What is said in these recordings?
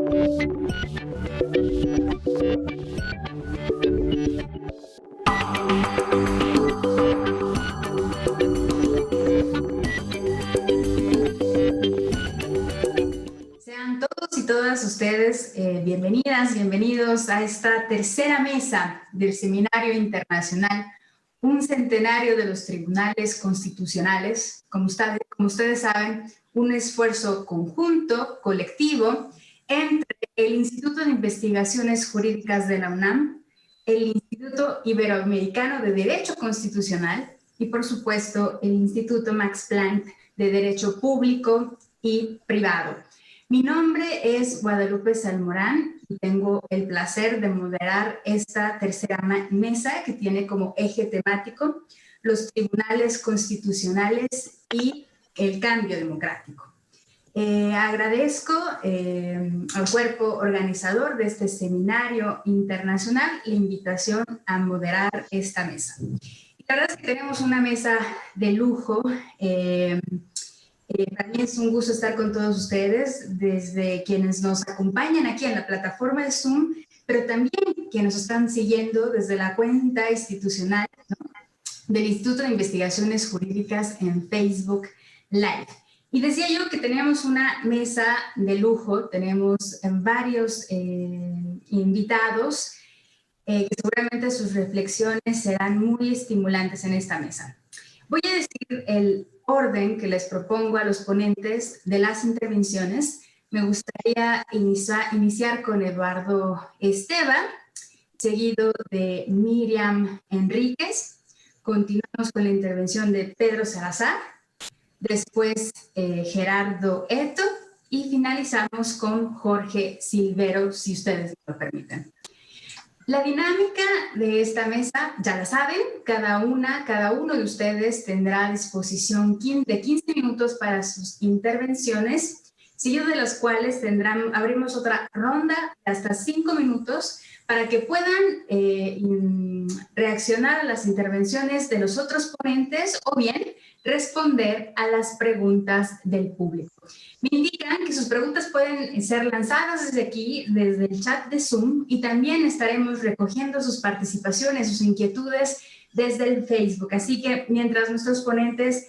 Sean todos y todas ustedes bienvenidas, bienvenidos a esta tercera mesa del Seminario Internacional, un centenario de los tribunales constitucionales. Como ustedes saben, un esfuerzo conjunto, colectivo, entre el Instituto de Investigaciones Jurídicas de la UNAM, el Instituto Iberoamericano de Derecho Constitucional y, por supuesto, el Instituto Max Planck de Derecho Público y Privado. Mi nombre es Guadalupe Salmorán y tengo el placer de moderar esta tercera mesa que tiene como eje temático los tribunales constitucionales y el cambio democrático. Agradezco al cuerpo organizador de este seminario internacional la invitación a moderar esta mesa. Y la verdad es que tenemos una mesa de lujo. Para mí es un gusto estar con todos ustedes, desde quienes nos acompañan aquí en la plataforma de Zoom, pero también quienes nos están siguiendo desde la cuenta institucional, ¿no?, del Instituto de Investigaciones Jurídicas en Facebook Live. Y decía yo que teníamos una mesa de lujo, tenemos varios invitados que seguramente sus reflexiones serán muy estimulantes en esta mesa. Voy a decir el orden que les propongo a los ponentes de las intervenciones. Me gustaría iniciar con Eduardo Esteva, seguido de Miriam Enríquez. Continuamos con la intervención de Pedro Salazar, después Gerardo Eto y finalizamos con Jorge Silvero, si ustedes me lo permiten. La dinámica de esta mesa, ya la saben, cada uno de ustedes tendrá a disposición de 15 minutos para sus intervenciones, seguido de las cuales abrimos otra ronda de hasta 5 minutos para que puedan reaccionar a las intervenciones de los otros ponentes o bien responder a las preguntas del público. Me indican que sus preguntas pueden ser lanzadas desde aquí, desde el chat de Zoom, y también estaremos recogiendo sus participaciones, sus inquietudes desde el Facebook. Así que mientras nuestros ponentes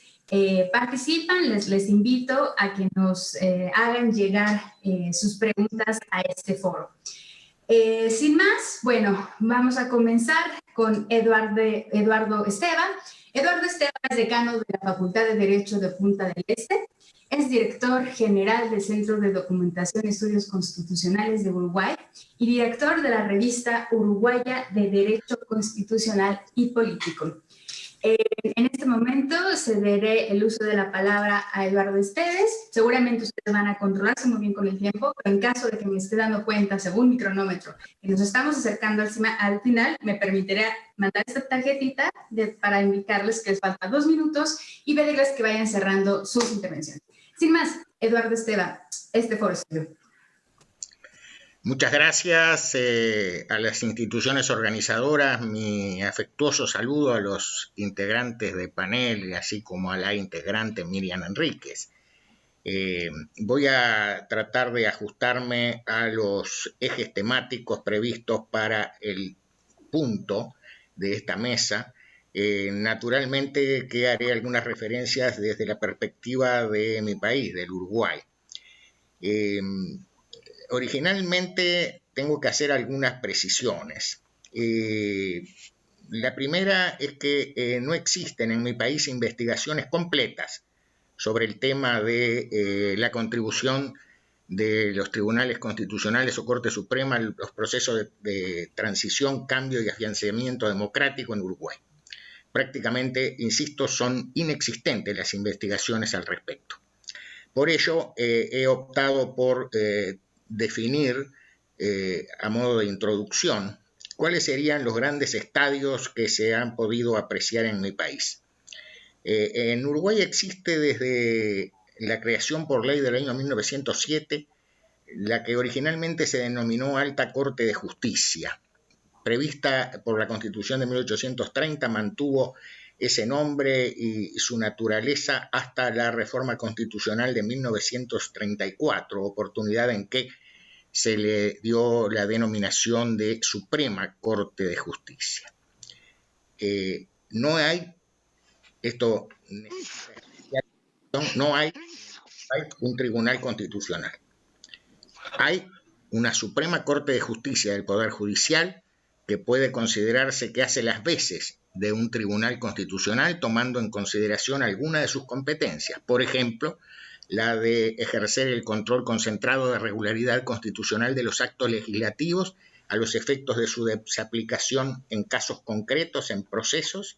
participan, les invito a que nos hagan llegar sus preguntas a este foro. Sin más, bueno, vamos a comenzar con Eduardo Esteva. Eduardo Esteva es decano de la Facultad de Derecho de Punta del Este, es director general del Centro de Documentación y Estudios Constitucionales de Uruguay y director de la revista Uruguaya de Derecho Constitucional y Político. En este momento cederé el uso de la palabra a Eduardo Esteves. Seguramente ustedes van a controlarse muy bien con el tiempo, pero en caso de que me esté dando cuenta, según mi cronómetro, que nos estamos acercando al final, me permitiré mandar esta tarjetita para indicarles que les faltan 2 minutos y pedirles que vayan cerrando sus intervenciones. Sin más, Eduardo Esteva, este foro es suyo. Muchas gracias a las instituciones organizadoras, mi afectuoso saludo a los integrantes de panel, así como a la integrante Miriam Enríquez. Voy a tratar de ajustarme a los ejes temáticos previstos para el punto de esta mesa. Naturalmente que haré algunas referencias desde la perspectiva de mi país, del Uruguay. Originalmente tengo que hacer algunas precisiones. La primera es que no existen en mi país investigaciones completas sobre el tema de la contribución de los tribunales constitucionales o Corte Suprema a los procesos de transición, cambio y afianzamiento democrático en Uruguay. Prácticamente, insisto, son inexistentes las investigaciones al respecto. Por ello, he optado por definir a modo de introducción cuáles serían los grandes estadios que se han podido apreciar en mi país. En Uruguay existe desde la creación por ley del año 1907 la que originalmente se denominó Alta Corte de Justicia. Prevista por la Constitución de 1830, mantuvo ese nombre y su naturaleza hasta la reforma constitucional de 1934, oportunidad en que se le dio la denominación de Suprema Corte de Justicia. No hay, esto no hay un tribunal constitucional. Hay una Suprema Corte de Justicia del Poder Judicial que puede considerarse que hace las veces de un tribunal constitucional, tomando en consideración alguna de sus competencias. Por ejemplo, la de ejercer el control concentrado de regularidad constitucional de los actos legislativos a los efectos de su desaplicación en casos concretos, en procesos,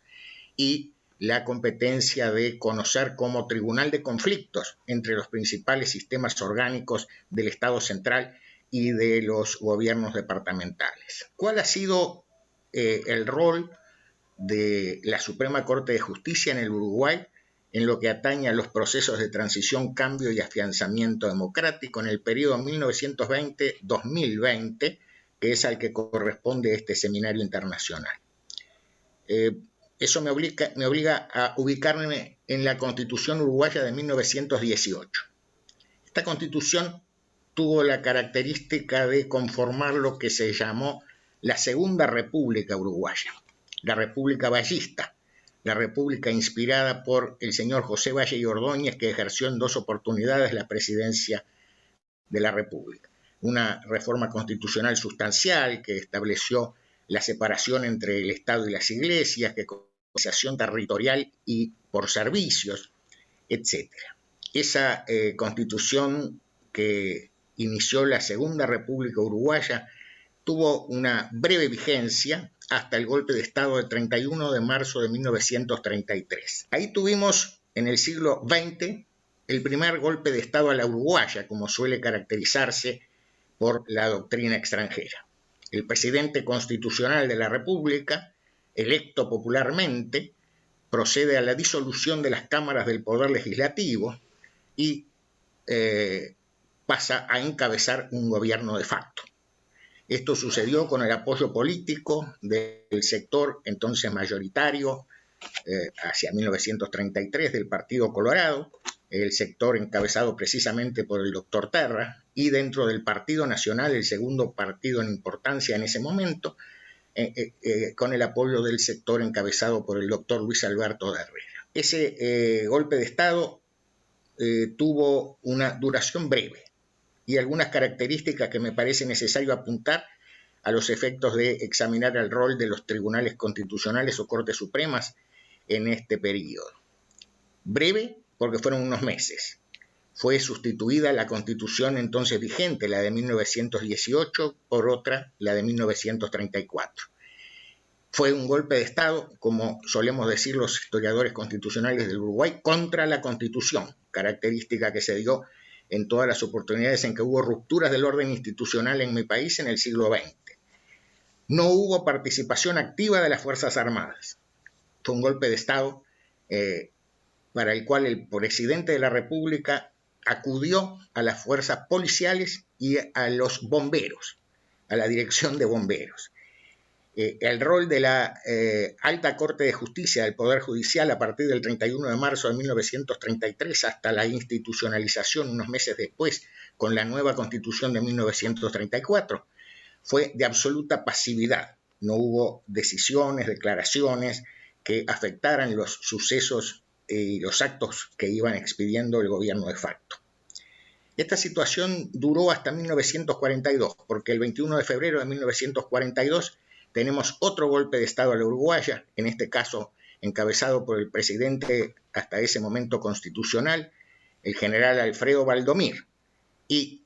y la competencia de conocer como tribunal de conflictos entre los principales sistemas orgánicos del Estado central y de los gobiernos departamentales. ¿Cuál ha sido el rol de la Suprema Corte de Justicia en el Uruguay en lo que atañe a los procesos de transición, cambio y afianzamiento democrático en el periodo 1920-2020, que es al que corresponde este seminario internacional? Eso me obliga a ubicarme en la Constitución uruguaya de 1918. Esta Constitución tuvo la característica de conformar lo que se llamó la Segunda República Uruguaya, la República Vallista, la República inspirada por el señor José Valle y Ordóñez, que ejerció en 2 oportunidades la presidencia de la República. Una reforma constitucional sustancial que estableció la separación entre el Estado y las iglesias, que organización territorial y por servicios, etc. Esa constitución que inició la Segunda República Uruguaya tuvo una breve vigencia hasta el golpe de Estado del 31 de marzo de 1933. Ahí tuvimos en el siglo XX el primer golpe de Estado a la uruguaya, como suele caracterizarse por la doctrina extranjera. El presidente constitucional de la República, electo popularmente, procede a la disolución de las cámaras del Poder Legislativo y pasa a encabezar un gobierno de facto. Esto sucedió con el apoyo político del sector entonces mayoritario hacia 1933 del Partido Colorado, el sector encabezado precisamente por el doctor Terra, y dentro del Partido Nacional, el segundo partido en importancia en ese momento, con el apoyo del sector encabezado por el doctor Luis Alberto de Herrera. Ese golpe de Estado tuvo una duración breve y algunas características que me parece necesario apuntar a los efectos de examinar el rol de los tribunales constitucionales o cortes supremas en este periodo. Breve porque fueron unos meses. Fue sustituida la Constitución entonces vigente, la de 1918, por otra, la de 1934. Fue un golpe de Estado, como solemos decir los historiadores constitucionales del Uruguay, contra la Constitución, característica que se dio en todas las oportunidades en que hubo rupturas del orden institucional en mi país en el siglo XX. No hubo participación activa de las Fuerzas Armadas. Fue un golpe de Estado para el cual el presidente de la República acudió a las fuerzas policiales y a los bomberos, a la dirección de bomberos. El rol de la Alta Corte de Justicia del Poder Judicial a partir del 31 de marzo de 1933 hasta la institucionalización unos meses después con la nueva Constitución de 1934 fue de absoluta pasividad. No hubo decisiones, declaraciones que afectaran los sucesos y los actos que iban expidiendo el gobierno de facto. Esta situación duró hasta 1942, porque el 21 de febrero de 1942 tenemos otro golpe de Estado a la uruguaya, en este caso encabezado por el presidente hasta ese momento constitucional, el general Alfredo Valdomir, y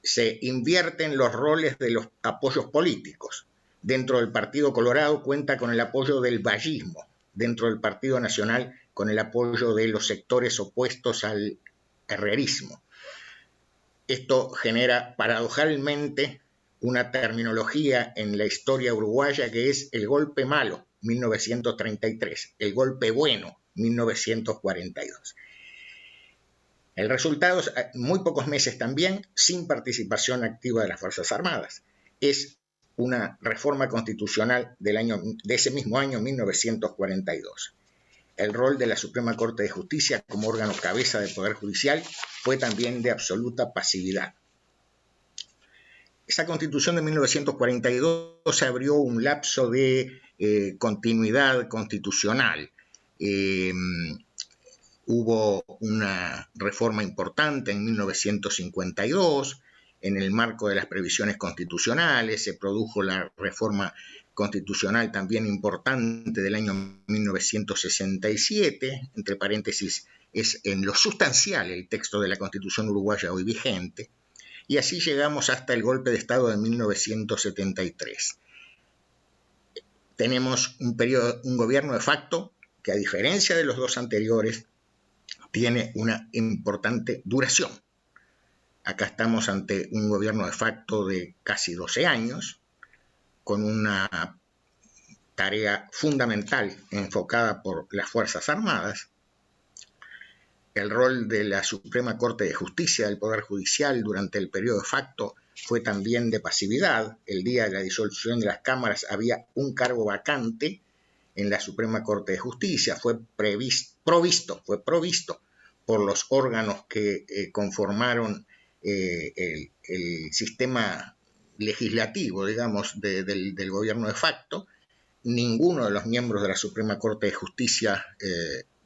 se invierten los roles de los apoyos políticos. Dentro del Partido Colorado cuenta con el apoyo del vallismo, dentro del Partido Nacional con el apoyo de los sectores opuestos al herrerismo. Esto genera paradojalmente una terminología en la historia uruguaya que es el golpe malo, 1933, el golpe bueno, 1942. El resultado es muy pocos meses también sin participación activa de las Fuerzas Armadas. Es una reforma constitucional de ese mismo año, 1942. El rol de la Suprema Corte de Justicia como órgano cabeza del Poder Judicial fue también de absoluta pasividad. esa Constitución de 1942 se abrió un lapso de continuidad constitucional. Hubo una reforma importante en 1952, en el marco de las previsiones constitucionales, se produjo la reforma constitucional también importante del año 1967, entre paréntesis, es en lo sustancial el texto de la Constitución uruguaya hoy vigente, y así llegamos hasta el golpe de Estado de 1973. Tenemos un gobierno de facto que, a diferencia de los dos anteriores, tiene una importante duración. Acá estamos ante un gobierno de facto de casi 12 años, con una tarea fundamental enfocada por las Fuerzas Armadas. El rol de la Suprema Corte de Justicia del Poder Judicial durante el periodo de facto fue también de pasividad. El día de la disolución de las cámaras había un cargo vacante en la Suprema Corte de Justicia, fue provisto por los órganos que conformaron el sistema legislativo, digamos, del gobierno de facto. Ninguno de los miembros de la Suprema Corte de Justicia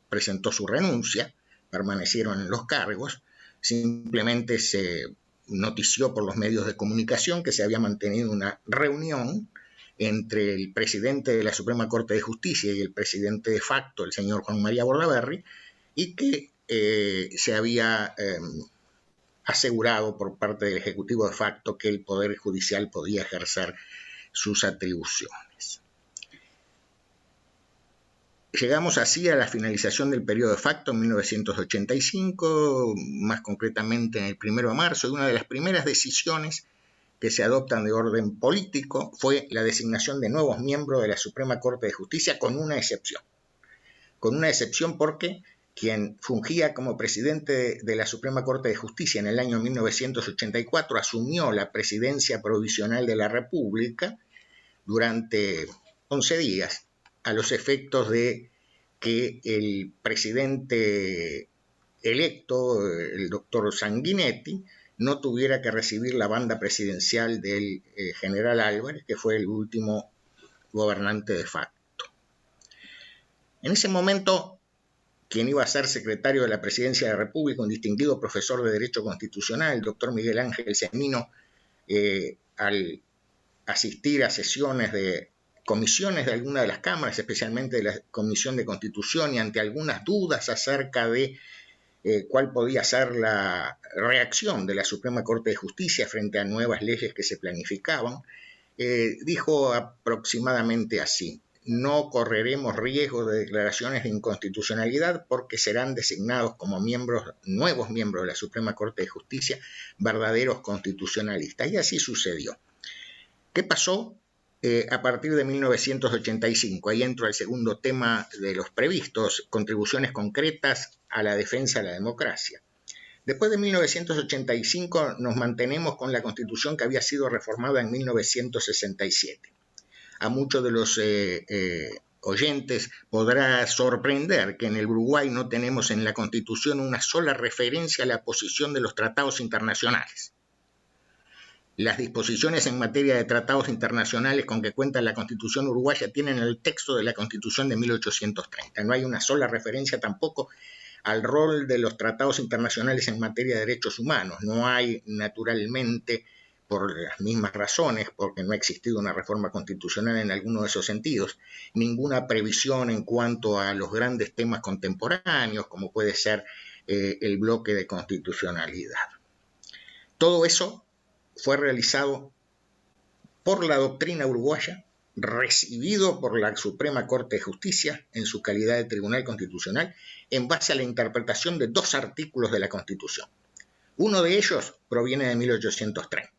presentó su renuncia, permanecieron en los cargos, simplemente se notició por los medios de comunicación que se había mantenido una reunión entre el presidente de la Suprema Corte de Justicia y el presidente de facto, el señor Juan María Bordaberry, y que se había asegurado por parte del Ejecutivo de facto que el Poder Judicial podía ejercer sus atribuciones. Llegamos así a la finalización del periodo de facto en 1985, más concretamente en el 1 de marzo, y una de las primeras decisiones que se adoptan de orden político fue la designación de nuevos miembros de la Suprema Corte de Justicia, con una excepción. Con una excepción porque quien fungía como presidente de la Suprema Corte de Justicia en el año 1984 asumió la presidencia provisional de la República durante 11 días, a los efectos de que el presidente electo, el doctor Sanguinetti, no tuviera que recibir la banda presidencial del general Álvarez, que fue el último gobernante de facto. En ese momento, quien iba a ser secretario de la Presidencia de la República, un distinguido profesor de Derecho Constitucional, el doctor Miguel Ángel Semino, al asistir a sesiones de comisiones de alguna de las cámaras, especialmente de la Comisión de Constitución, y ante algunas dudas acerca de cuál podía ser la reacción de la Suprema Corte de Justicia frente a nuevas leyes que se planificaban, dijo aproximadamente así: no correremos riesgo de declaraciones de inconstitucionalidad porque serán designados como nuevos miembros de la Suprema Corte de Justicia verdaderos constitucionalistas. Y así sucedió. ¿Qué pasó? A partir de 1985, ahí entro al segundo tema de los previstos, contribuciones concretas a la defensa de la democracia. Después de 1985 nos mantenemos con la Constitución que había sido reformada en 1967. A muchos de los oyentes podrá sorprender que en el Uruguay no tenemos en la Constitución una sola referencia a la posición de los tratados internacionales. Las disposiciones en materia de tratados internacionales con que cuenta la Constitución uruguaya tienen el texto de la Constitución de 1830. No hay una sola referencia tampoco al rol de los tratados internacionales en materia de derechos humanos. No hay, naturalmente, por las mismas razones, porque no ha existido una reforma constitucional en alguno de esos sentidos, ninguna previsión en cuanto a los grandes temas contemporáneos, como puede ser el bloque de constitucionalidad. Todo eso fue realizado por la doctrina uruguaya, recibido por la Suprema Corte de Justicia en su calidad de Tribunal Constitucional, en base a la interpretación de dos artículos de la Constitución. Uno de ellos proviene de 1830.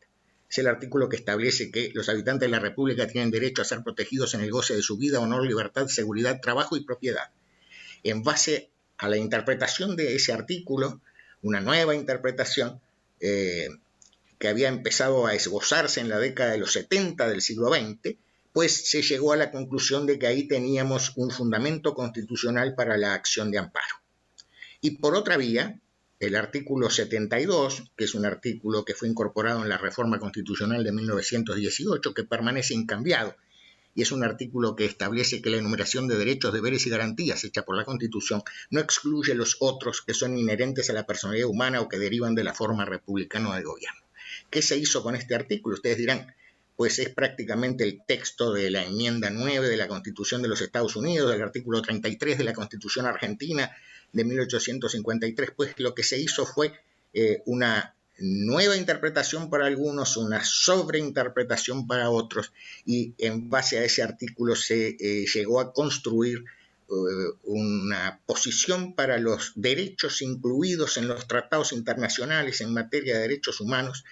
Es el artículo que establece que los habitantes de la República tienen derecho a ser protegidos en el goce de su vida, honor, libertad, seguridad, trabajo y propiedad. En base a la interpretación de ese artículo, una nueva interpretación que había empezado a esbozarse en la década de los 70 del siglo XX, pues se llegó a la conclusión de que ahí teníamos un fundamento constitucional para la acción de amparo. Y por otra vía, el artículo 72, que es un artículo que fue incorporado en la reforma constitucional de 1918, que permanece incambiado, y es un artículo que establece que la enumeración de derechos, deberes y garantías hecha por la Constitución no excluye los otros que son inherentes a la personalidad humana o que derivan de la forma republicana de gobierno. ¿Qué se hizo con este artículo? Ustedes dirán, pues es prácticamente el texto de la enmienda 9 de la Constitución de los Estados Unidos, del artículo 33 de la Constitución Argentina de 1853. Pues lo que se hizo fue una nueva interpretación para algunos, una sobreinterpretación para otros, y en base a ese artículo se llegó a construir una posición para los derechos incluidos en los tratados internacionales en materia de derechos humanos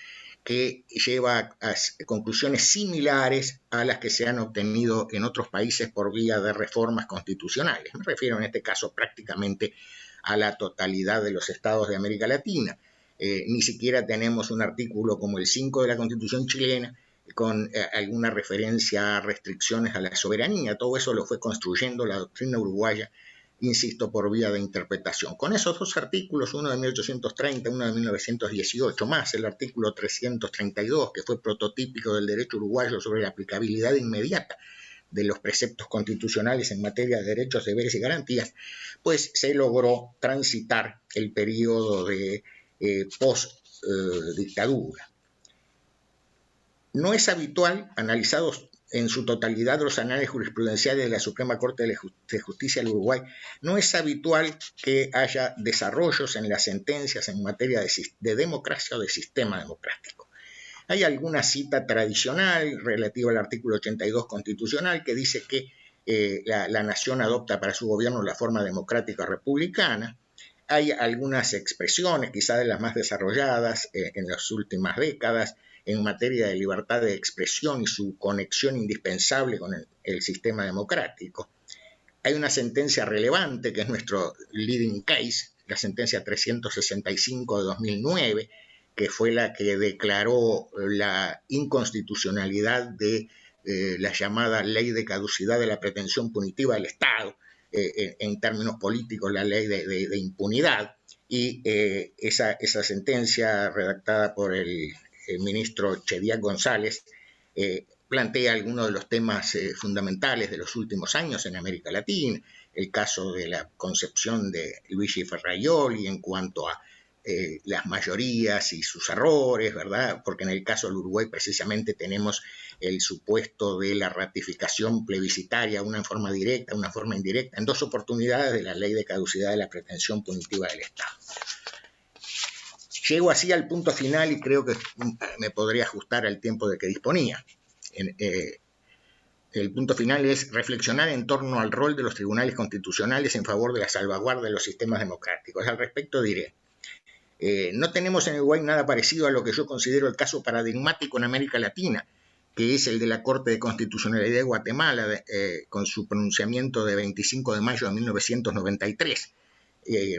que lleva a conclusiones similares a las que se han obtenido en otros países por vía de reformas constitucionales. Me refiero en este caso prácticamente a la totalidad de los estados de América Latina. Ni siquiera tenemos un artículo como el 5 de la Constitución chilena con alguna referencia a restricciones a la soberanía. Todo eso lo fue construyendo la doctrina uruguaya, insisto, por vía de interpretación. Con esos dos artículos, uno de 1830, uno de 1918, más el artículo 332, que fue prototípico del derecho uruguayo sobre la aplicabilidad inmediata de los preceptos constitucionales en materia de derechos, deberes y garantías, pues se logró transitar el periodo de post-dictadura. No es habitual, analizados en su totalidad los anales jurisprudenciales de la Suprema Corte de Justicia del Uruguay, no es habitual que haya desarrollos en las sentencias en materia de democracia o de sistema democrático. Hay alguna cita tradicional relativa al artículo 82 constitucional que dice que la nación adopta para su gobierno la forma democrática republicana. Hay algunas expresiones, quizá de las más desarrolladas en las últimas décadas, en materia de libertad de expresión y su conexión indispensable con el sistema democrático. Hay una sentencia relevante que es nuestro leading case, la sentencia 365 de 2009, que fue la que declaró la inconstitucionalidad de la llamada ley de caducidad de la pretensión punitiva del Estado, en términos políticos la ley de impunidad, y esa sentencia redactada por el ministro Chediak González plantea algunos de los temas fundamentales de los últimos años en América Latina, el caso de la concepción de Luigi Ferraioli en cuanto a las mayorías y sus errores, ¿verdad? Porque en el caso del Uruguay precisamente tenemos el supuesto de la ratificación plebiscitaria, una en forma directa, una en forma indirecta, en dos oportunidades de la ley de caducidad de la pretensión punitiva del Estado. Llego así al punto final y creo que me podría ajustar al tiempo de que disponía. El punto final es reflexionar en torno al rol de los tribunales constitucionales en favor de la salvaguarda de los sistemas democráticos. Al respecto diré, no tenemos en Uruguay nada parecido a lo que yo considero el caso paradigmático en América Latina, que es el de la Corte de Constitucionalidad de Guatemala, con su pronunciamiento de 25 de mayo de 1993.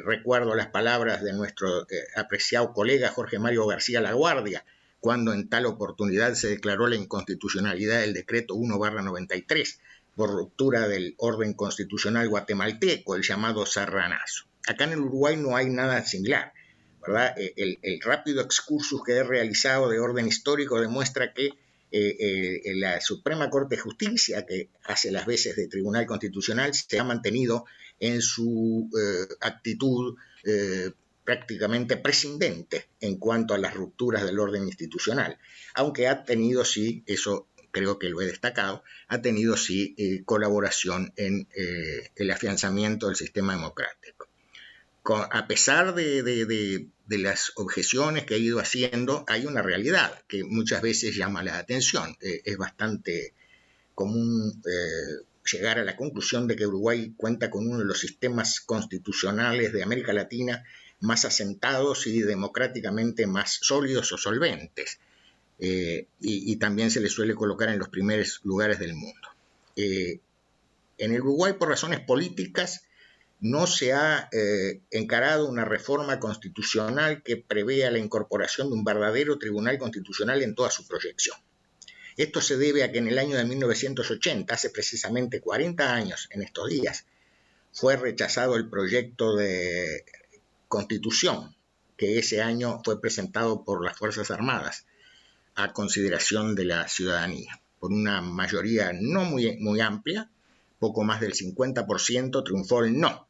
Recuerdo las palabras de nuestro apreciado colega Jorge Mario García Laguardia, cuando en tal oportunidad se declaró la inconstitucionalidad del decreto 1/93 por ruptura del orden constitucional guatemalteco, el llamado Serranazo. Acá en el Uruguay no hay nada similar, ¿verdad? El rápido excursus que he realizado de orden histórico demuestra que la Suprema Corte de Justicia, que hace las veces de Tribunal Constitucional, se ha mantenido en su actitud prácticamente prescindente en cuanto a las rupturas del orden institucional, aunque ha tenido, sí, eso creo que lo he destacado, ha tenido, sí, colaboración en el afianzamiento del sistema democrático. A pesar de las objeciones que ha ido haciendo, hay una realidad que muchas veces llama la atención. Es bastante común llegar a la conclusión de que Uruguay cuenta con uno de los sistemas constitucionales de América Latina más asentados y democráticamente más sólidos o solventes. Y también se le suele colocar en los primeros lugares del mundo. En el Uruguay, por razones políticas, no se ha encarado una reforma constitucional que prevea la incorporación de un verdadero tribunal constitucional en toda su proyección. Esto se debe a que en el año de 1980, hace precisamente 40 años en estos días, fue rechazado el proyecto de constitución que ese año fue presentado por las Fuerzas Armadas a consideración de la ciudadanía. Por una mayoría no muy amplia, poco más del 50%, triunfó el no.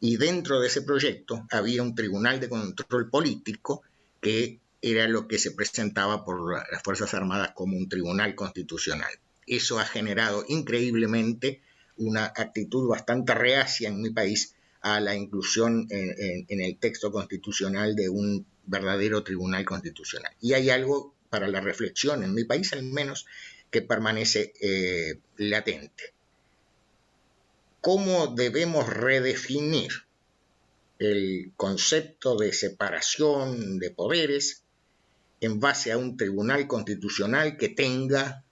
Y dentro de ese proyecto había un tribunal de control político que era lo que se presentaba por las Fuerzas Armadas como un tribunal constitucional. Eso ha generado increíblemente una actitud bastante reacia en mi país a la inclusión en el texto constitucional de un verdadero tribunal constitucional. Y hay algo para la reflexión, en mi país al menos, que permanece latente. ¿Cómo debemos redefinir el concepto de separación de poderes en base a un tribunal constitucional que tenga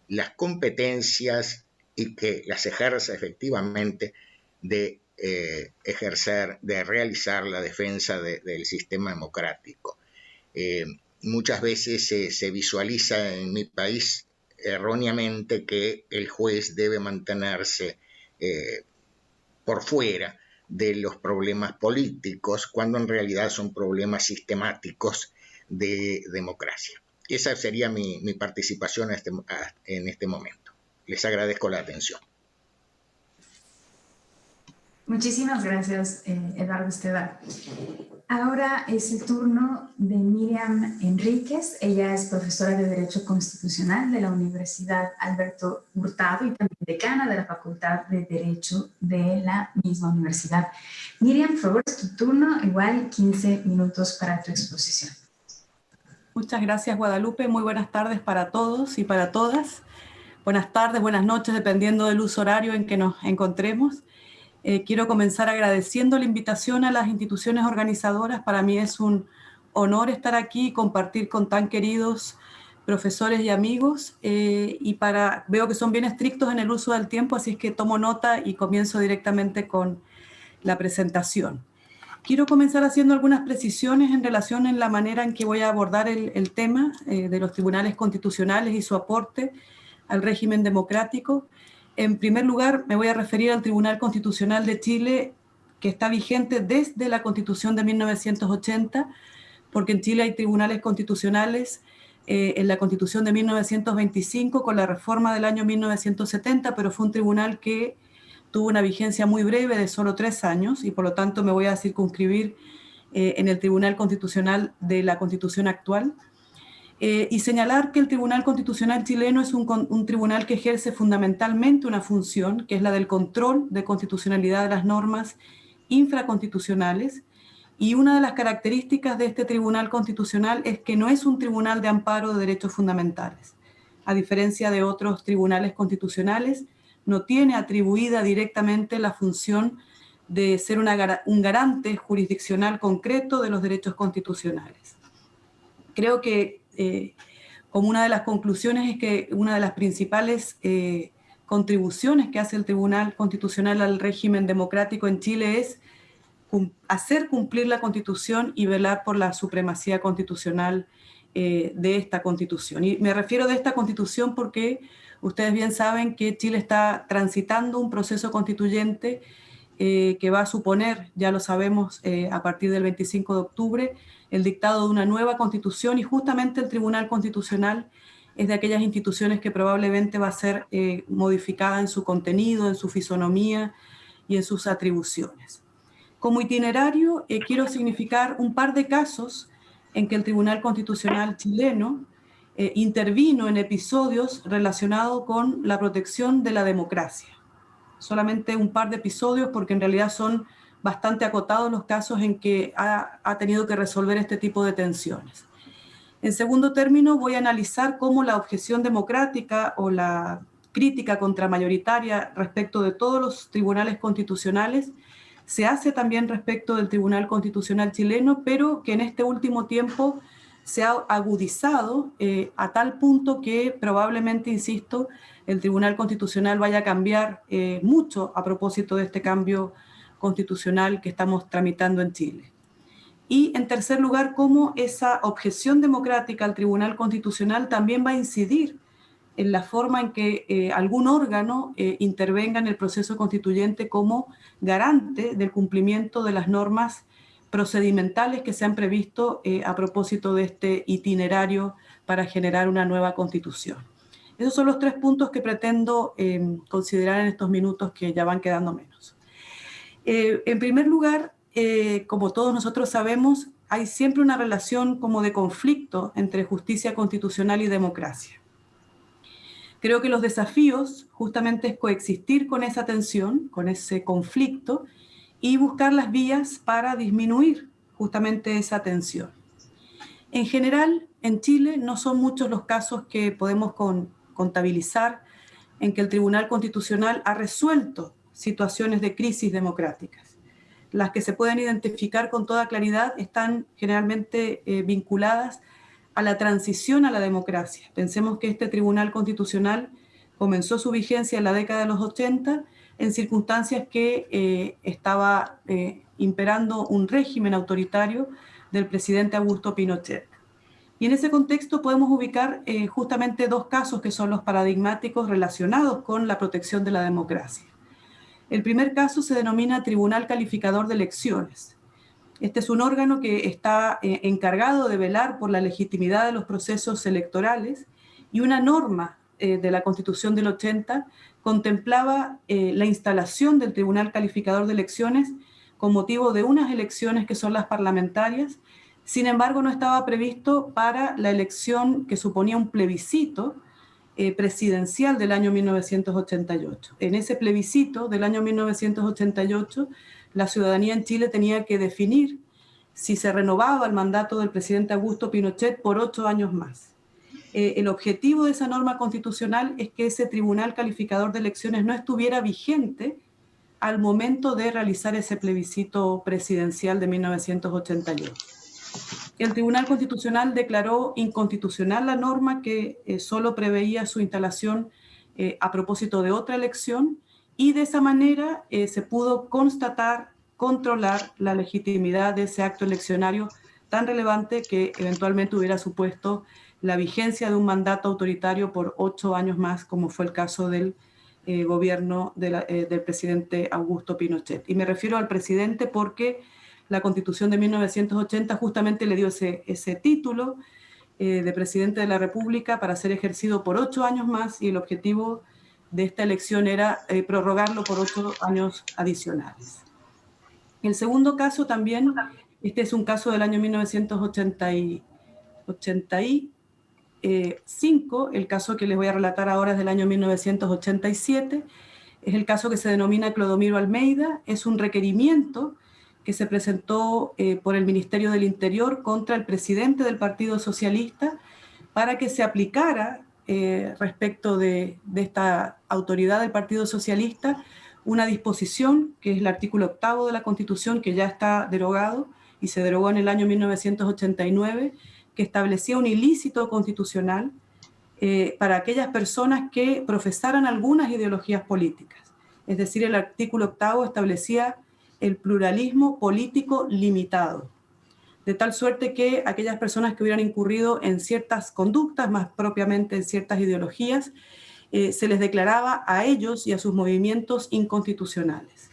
las competencias y que las ejerza efectivamente de realizar la defensa del sistema democrático? Muchas veces se visualiza en mi país erróneamente que el juez debe mantenerse por fuera de los problemas políticos, cuando en realidad son problemas sistemáticos de democracia. Esa sería mi participación en este momento. Les agradezco la atención. Muchísimas gracias, Eduardo Esteban. Ahora es el turno de Miriam Enríquez. Ella es profesora de Derecho Constitucional de la Universidad Alberto Hurtado y también decana de la Facultad de Derecho de la misma universidad. Miriam, por favor, es tu turno. Igual 15 minutos para tu exposición. Muchas gracias, Guadalupe. Muy buenas tardes para todos y para todas. Buenas tardes, buenas noches, dependiendo del uso horario en que nos encontremos. Quiero comenzar agradeciendo la invitación a las instituciones organizadoras. Para mí es un honor estar aquí y compartir con tan queridos profesores y amigos. Veo que son bien estrictos en el uso del tiempo, así es que tomo nota y comienzo directamente con la presentación. Quiero comenzar haciendo algunas precisiones en relación en la manera en que voy a abordar el tema de los tribunales constitucionales y su aporte al régimen democrático. En primer lugar, me voy a referir al Tribunal Constitucional de Chile, que está vigente desde la Constitución de 1980, porque en Chile hay tribunales constitucionales en la Constitución de 1925 con la reforma del año 1970, pero fue un tribunal que tuvo una vigencia muy breve de solo 3 años y por lo tanto me voy a circunscribir en el Tribunal Constitucional de la Constitución actual. Y señalar que el Tribunal Constitucional chileno es un tribunal que ejerce fundamentalmente una función, que es la del control de constitucionalidad de las normas infraconstitucionales, y una de las características de este Tribunal Constitucional es que no es un tribunal de amparo de derechos fundamentales. A diferencia de otros tribunales constitucionales, no tiene atribuida directamente la función de ser un garante jurisdiccional concreto de los derechos constitucionales. Creo que como una de las conclusiones es que una de las principales contribuciones que hace el Tribunal Constitucional al régimen democrático en Chile es hacer cumplir la Constitución y velar por la supremacía constitucional de esta Constitución. Y me refiero de esta Constitución porque ustedes bien saben que Chile está transitando un proceso constituyente que va a suponer, ya lo sabemos, a partir del 25 de octubre, el dictado de una nueva Constitución, y justamente el Tribunal Constitucional es de aquellas instituciones que probablemente va a ser modificada en su contenido, en su fisonomía y en sus atribuciones. Como itinerario, quiero significar un par de casos en que el Tribunal Constitucional chileno intervino en episodios relacionados con la protección de la democracia. Solamente un par de episodios porque en realidad son bastante acotados los casos en que ha tenido que resolver este tipo de tensiones. En segundo término, voy a analizar cómo la objeción democrática o la crítica contramayoritaria respecto de todos los tribunales constitucionales se hace también respecto del Tribunal Constitucional chileno, pero que en este último tiempo se ha agudizado a tal punto que probablemente, insisto, el Tribunal Constitucional vaya a cambiar mucho a propósito de este cambio constitucional que estamos tramitando en Chile. Y en tercer lugar, cómo esa objeción democrática al Tribunal Constitucional también va a incidir en la forma en que algún órgano intervenga en el proceso constituyente como garante del cumplimiento de las normas procedimentales que se han previsto a propósito de este itinerario para generar una nueva constitución. Esos son los 3 puntos que pretendo considerar en estos minutos que ya van quedando menos. En primer lugar, como todos nosotros sabemos, hay siempre una relación como de conflicto entre justicia constitucional y democracia. Creo que los desafíos justamente es coexistir con esa tensión, con ese conflicto, y buscar las vías para disminuir justamente esa tensión. En general, en Chile no son muchos los casos que podemos contabilizar en que el Tribunal Constitucional ha resuelto situaciones de crisis democráticas. Las que se pueden identificar con toda claridad están generalmente vinculadas a la transición a la democracia. Pensemos que este Tribunal Constitucional comenzó su vigencia en la década de los 80 en circunstancias que estaba imperando un régimen autoritario del presidente Augusto Pinochet. Y en ese contexto podemos ubicar justamente 2 casos que son los paradigmáticos relacionados con la protección de la democracia. El primer caso se denomina Tribunal Calificador de Elecciones. Este es un órgano que está encargado de velar por la legitimidad de los procesos electorales, y una norma de la Constitución del 80 contemplaba la instalación del Tribunal Calificador de Elecciones con motivo de unas elecciones que son las parlamentarias. Sin embargo, no estaba previsto para la elección que suponía un plebiscito presidencial del año 1988. En ese plebiscito del año 1988, la ciudadanía en Chile tenía que definir si se renovaba el mandato del presidente Augusto Pinochet por 8 años más. El objetivo de esa norma constitucional es que ese Tribunal Calificador de Elecciones no estuviera vigente al momento de realizar ese plebiscito presidencial de 1988. El Tribunal Constitucional declaró inconstitucional la norma que solo preveía su instalación a propósito de otra elección, y de esa manera se pudo controlar la legitimidad de ese acto eleccionario tan relevante que eventualmente hubiera supuesto la vigencia de un mandato autoritario por 8 años más, como fue el caso del gobierno del presidente Augusto Pinochet. Y me refiero al presidente porque la Constitución de 1980 justamente le dio ese título de presidente de la República para ser ejercido por 8 años más, y el objetivo de esta elección era prorrogarlo por 8 años adicionales. El segundo caso también, este es un caso del año 1985, el caso que les voy a relatar ahora es del año 1987, es el caso que se denomina Clodomiro Almeida. Es un requerimiento que se presentó por el Ministerio del Interior contra el presidente del Partido Socialista para que se aplicara respecto de esta autoridad del Partido Socialista una disposición, que es el artículo 8º de la Constitución, que ya está derogado y se derogó en el año 1989, que establecía un ilícito constitucional para aquellas personas que profesaran algunas ideologías políticas. Es decir, el artículo 8º establecía el pluralismo político limitado, de tal suerte que aquellas personas que hubieran incurrido en ciertas conductas, más propiamente en ciertas ideologías, se les declaraba a ellos y a sus movimientos inconstitucionales.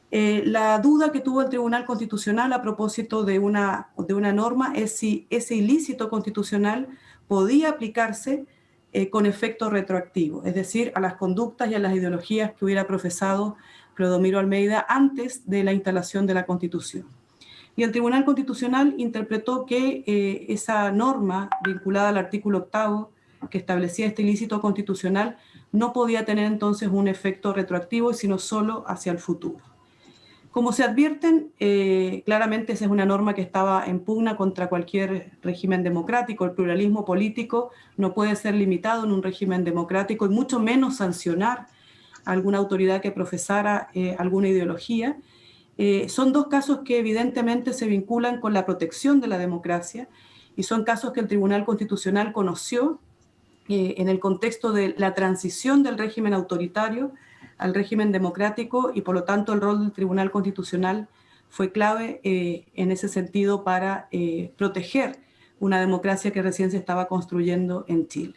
La duda que tuvo el Tribunal Constitucional a propósito de una norma es si ese ilícito constitucional podía aplicarse con efecto retroactivo, es decir, a las conductas y a las ideologías que hubiera profesado Clodomiro Almeida antes de la instalación de la Constitución. Y el Tribunal Constitucional interpretó que esa norma vinculada al artículo 8º que establecía este ilícito constitucional no podía tener entonces un efecto retroactivo, sino solo hacia el futuro. Como se advierten, claramente esa es una norma que estaba en pugna contra cualquier régimen democrático. El pluralismo político no puede ser limitado en un régimen democrático, y mucho menos sancionar a alguna autoridad que profesara alguna ideología. Son 2 casos que evidentemente se vinculan con la protección de la democracia, y son casos que el Tribunal Constitucional conoció en el contexto de la transición del régimen autoritario al régimen democrático, y por lo tanto el rol del Tribunal Constitucional fue clave en ese sentido para proteger una democracia que recién se estaba construyendo en Chile.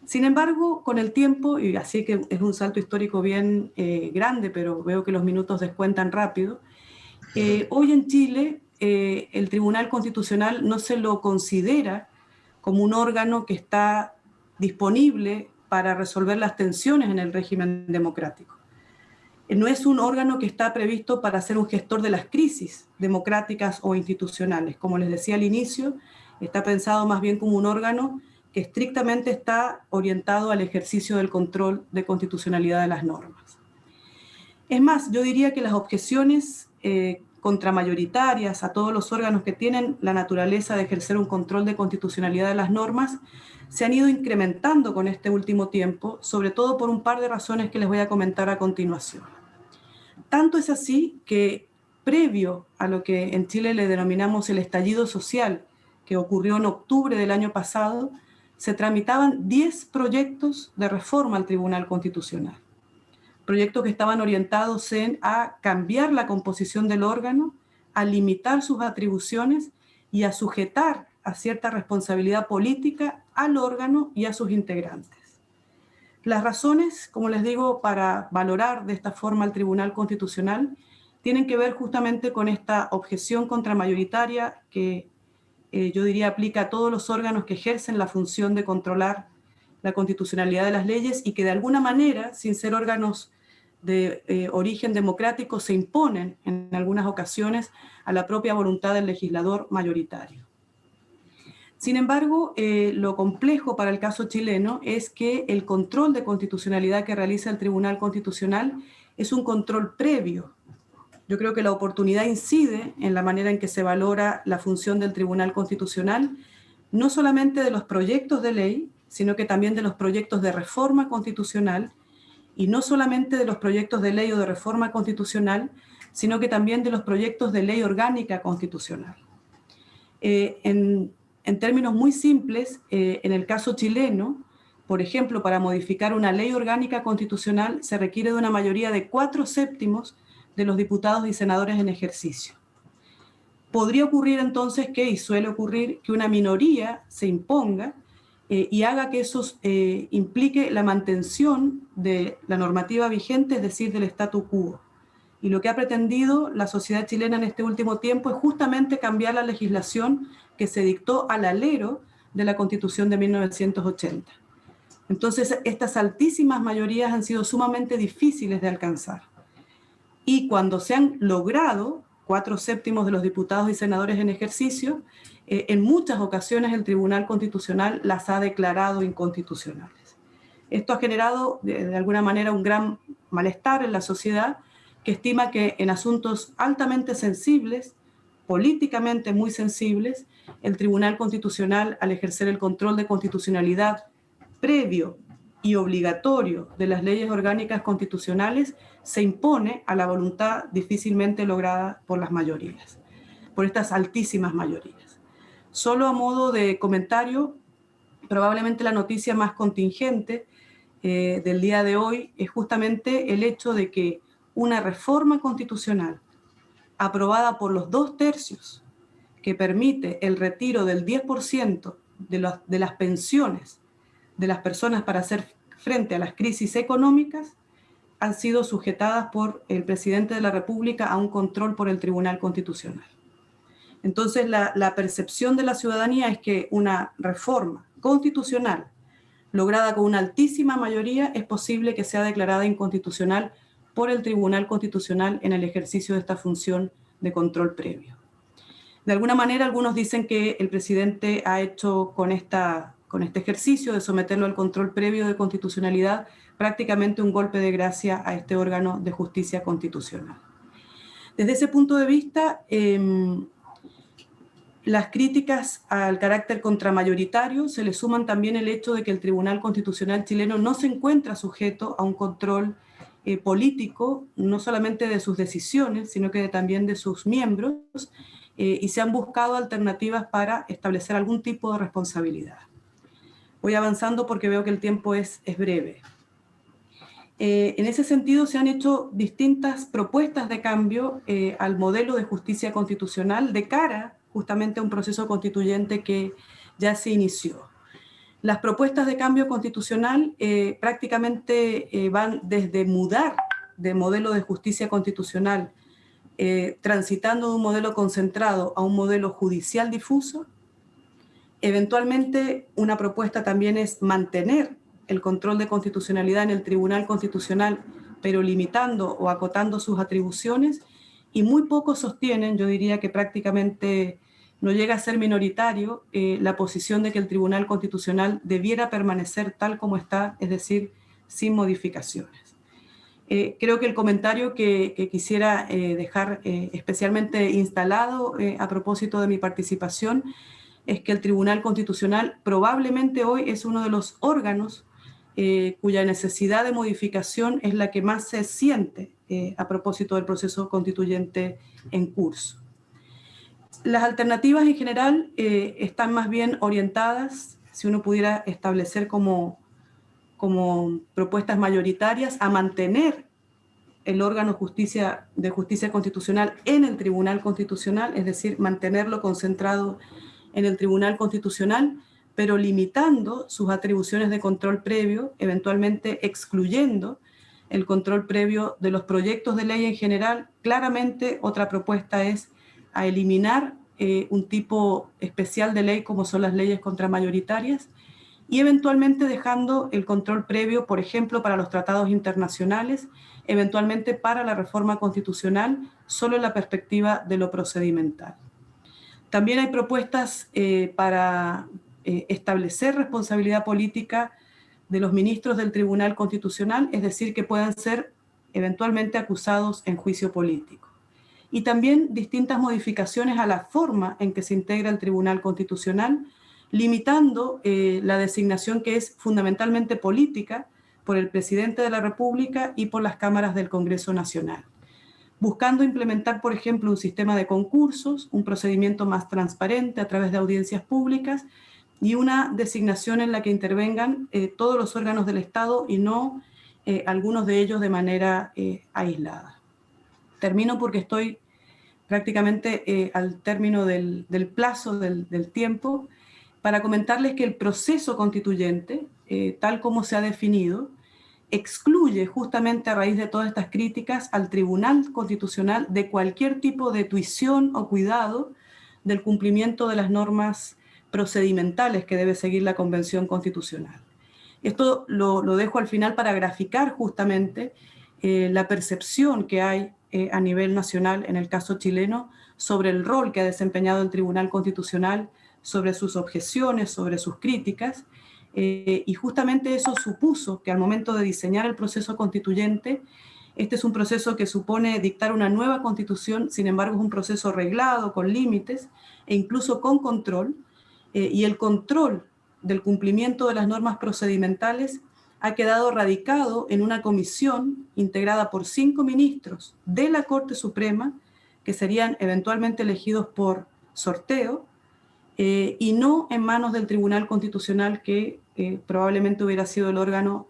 Sin embargo, con el tiempo, y así que es un salto histórico bien grande, pero veo que los minutos descuentan rápido, Hoy en Chile el Tribunal Constitucional no se lo considera como un órgano que está disponible para resolver las tensiones en el régimen democrático. No es un órgano que está previsto para ser un gestor de las crisis democráticas o institucionales. Como les decía al inicio, está pensado más bien como un órgano que estrictamente está orientado al ejercicio del control de constitucionalidad de las normas. Es más, yo diría que las objeciones contramayoritarias a todos los órganos que tienen la naturaleza de ejercer un control de constitucionalidad de las normas se han ido incrementando con este último tiempo, sobre todo por un par de razones que les voy a comentar a continuación. Tanto es así que previo a lo que en Chile le denominamos el estallido social, que ocurrió en octubre del año pasado, se tramitaban 10 proyectos de reforma al Tribunal Constitucional. Proyectos que estaban orientados a cambiar la composición del órgano, a limitar sus atribuciones y a sujetar a cierta responsabilidad política al órgano y a sus integrantes. Las razones, como les digo, para valorar de esta forma al Tribunal Constitucional tienen que ver justamente con esta objeción contramayoritaria que yo diría aplica a todos los órganos que ejercen la función de controlar la constitucionalidad de las leyes y que de alguna manera, sin ser órganos de origen democrático, se imponen en algunas ocasiones a la propia voluntad del legislador mayoritario. Sin embargo, lo complejo para el caso chileno es que el control de constitucionalidad que realiza el Tribunal Constitucional es un control previo. Yo creo que la oportunidad incide en la manera en que se valora la función del Tribunal Constitucional, no solamente de los proyectos de ley, sino que también de los proyectos de reforma constitucional, y no solamente de los proyectos de ley o de reforma constitucional, sino que también de los proyectos de ley orgánica constitucional. En términos muy simples, en el caso chileno, por ejemplo, para modificar una ley orgánica constitucional se requiere de una mayoría de 4/7 de los diputados y senadores en ejercicio. Podría ocurrir entonces que, y suele ocurrir, que una minoría se imponga y haga que eso implique la mantención de la normativa vigente, es decir, del statu quo. Y lo que ha pretendido la sociedad chilena en este último tiempo es justamente cambiar la legislación que se dictó al alero de la Constitución de 1980. Entonces, estas altísimas mayorías han sido sumamente difíciles de alcanzar. Y cuando se han logrado 4/7 de los diputados y senadores en ejercicio, en muchas ocasiones el Tribunal Constitucional las ha declarado inconstitucionales. Esto ha generado de alguna manera un gran malestar en la sociedad, que estima que en asuntos altamente sensibles, políticamente muy sensibles, el Tribunal Constitucional, al ejercer el control de constitucionalidad previo y obligatorio de las leyes orgánicas constitucionales, se impone a la voluntad difícilmente lograda por las mayorías, por estas altísimas mayorías. Solo a modo de comentario, probablemente la noticia más contingente del día de hoy es justamente el hecho de que una reforma constitucional aprobada por los 2/3, que permite el retiro del 10% de las pensiones de las personas para hacer frente a las crisis económicas, han sido sujetadas por el presidente de la República a un control por el Tribunal Constitucional. Entonces, la percepción de la ciudadanía es que una reforma constitucional lograda con una altísima mayoría es posible que sea declarada inconstitucional por el Tribunal Constitucional en el ejercicio de esta función de control previo. De alguna manera, algunos dicen que el presidente ha hecho con este ejercicio de someterlo al control previo de constitucionalidad prácticamente un golpe de gracia a este órgano de justicia constitucional. Desde ese punto de vista, las críticas al carácter contramayoritario se le suman también el hecho de que el Tribunal Constitucional chileno no se encuentra sujeto a un control político, no solamente de sus decisiones, sino que también de sus miembros, y se han buscado alternativas para establecer algún tipo de responsabilidad. Voy avanzando porque veo que el tiempo es breve. En ese sentido se han hecho distintas propuestas de cambio al modelo de justicia constitucional de cara justamente a un proceso constituyente que ya se inició. Las propuestas de cambio constitucional prácticamente van desde mudar de modelo de justicia constitucional transitando de un modelo concentrado a un modelo judicial difuso. Eventualmente, una propuesta también es mantener el control de constitucionalidad en el Tribunal Constitucional, pero limitando o acotando sus atribuciones, y muy pocos sostienen, yo diría que prácticamente no llega a ser minoritario, la posición de que el Tribunal Constitucional debiera permanecer tal como está, es decir, sin modificaciones. Creo que el comentario que quisiera dejar especialmente instalado a propósito de mi participación es que el Tribunal Constitucional probablemente hoy es uno de los órganos cuya necesidad de modificación es la que más se siente a propósito del proceso constituyente en curso. Las alternativas en general están más bien orientadas, si uno pudiera establecer como propuestas mayoritarias, a mantener el órgano de justicia constitucional en el Tribunal Constitucional, es decir, mantenerlo concentrado en el Tribunal Constitucional, pero limitando sus atribuciones de control previo, eventualmente excluyendo el control previo de los proyectos de ley en general. Claramente, otra propuesta es a eliminar un tipo especial de ley como son las leyes contramayoritarias, y eventualmente dejando el control previo, por ejemplo, para los tratados internacionales, eventualmente para la reforma constitucional, solo en la perspectiva de lo procedimental. También hay propuestas para establecer responsabilidad política de los ministros del Tribunal Constitucional, es decir, que puedan ser eventualmente acusados en juicio político. Y también distintas modificaciones a la forma en que se integra el Tribunal Constitucional, limitando la designación que es fundamentalmente política por el presidente de la República y por las cámaras del Congreso Nacional, buscando implementar, por ejemplo, un sistema de concursos, un procedimiento más transparente a través de audiencias públicas y una designación en la que intervengan todos los órganos del Estado y no algunos de ellos de manera aislada. Termino porque estoy prácticamente al término del plazo del tiempo, para comentarles que el proceso constituyente, tal como se ha definido, excluye justamente a raíz de todas estas críticas al Tribunal Constitucional de cualquier tipo de tuición o cuidado del cumplimiento de las normas procedimentales que debe seguir la Convención Constitucional. Esto lo dejo al final para graficar justamente la percepción que hay a nivel nacional, en el caso chileno, sobre el rol que ha desempeñado el Tribunal Constitucional, sobre sus objeciones, sobre sus críticas, y justamente eso supuso que al momento de diseñar el proceso constituyente, este es un proceso que supone dictar una nueva constitución, sin embargo es un proceso reglado, con límites e incluso con control, y el control del cumplimiento de las normas procedimentales ha quedado radicado en una comisión integrada por 5 ministros de la Corte Suprema, que serían eventualmente elegidos por sorteo, y no en manos del Tribunal Constitucional, que probablemente hubiera sido el órgano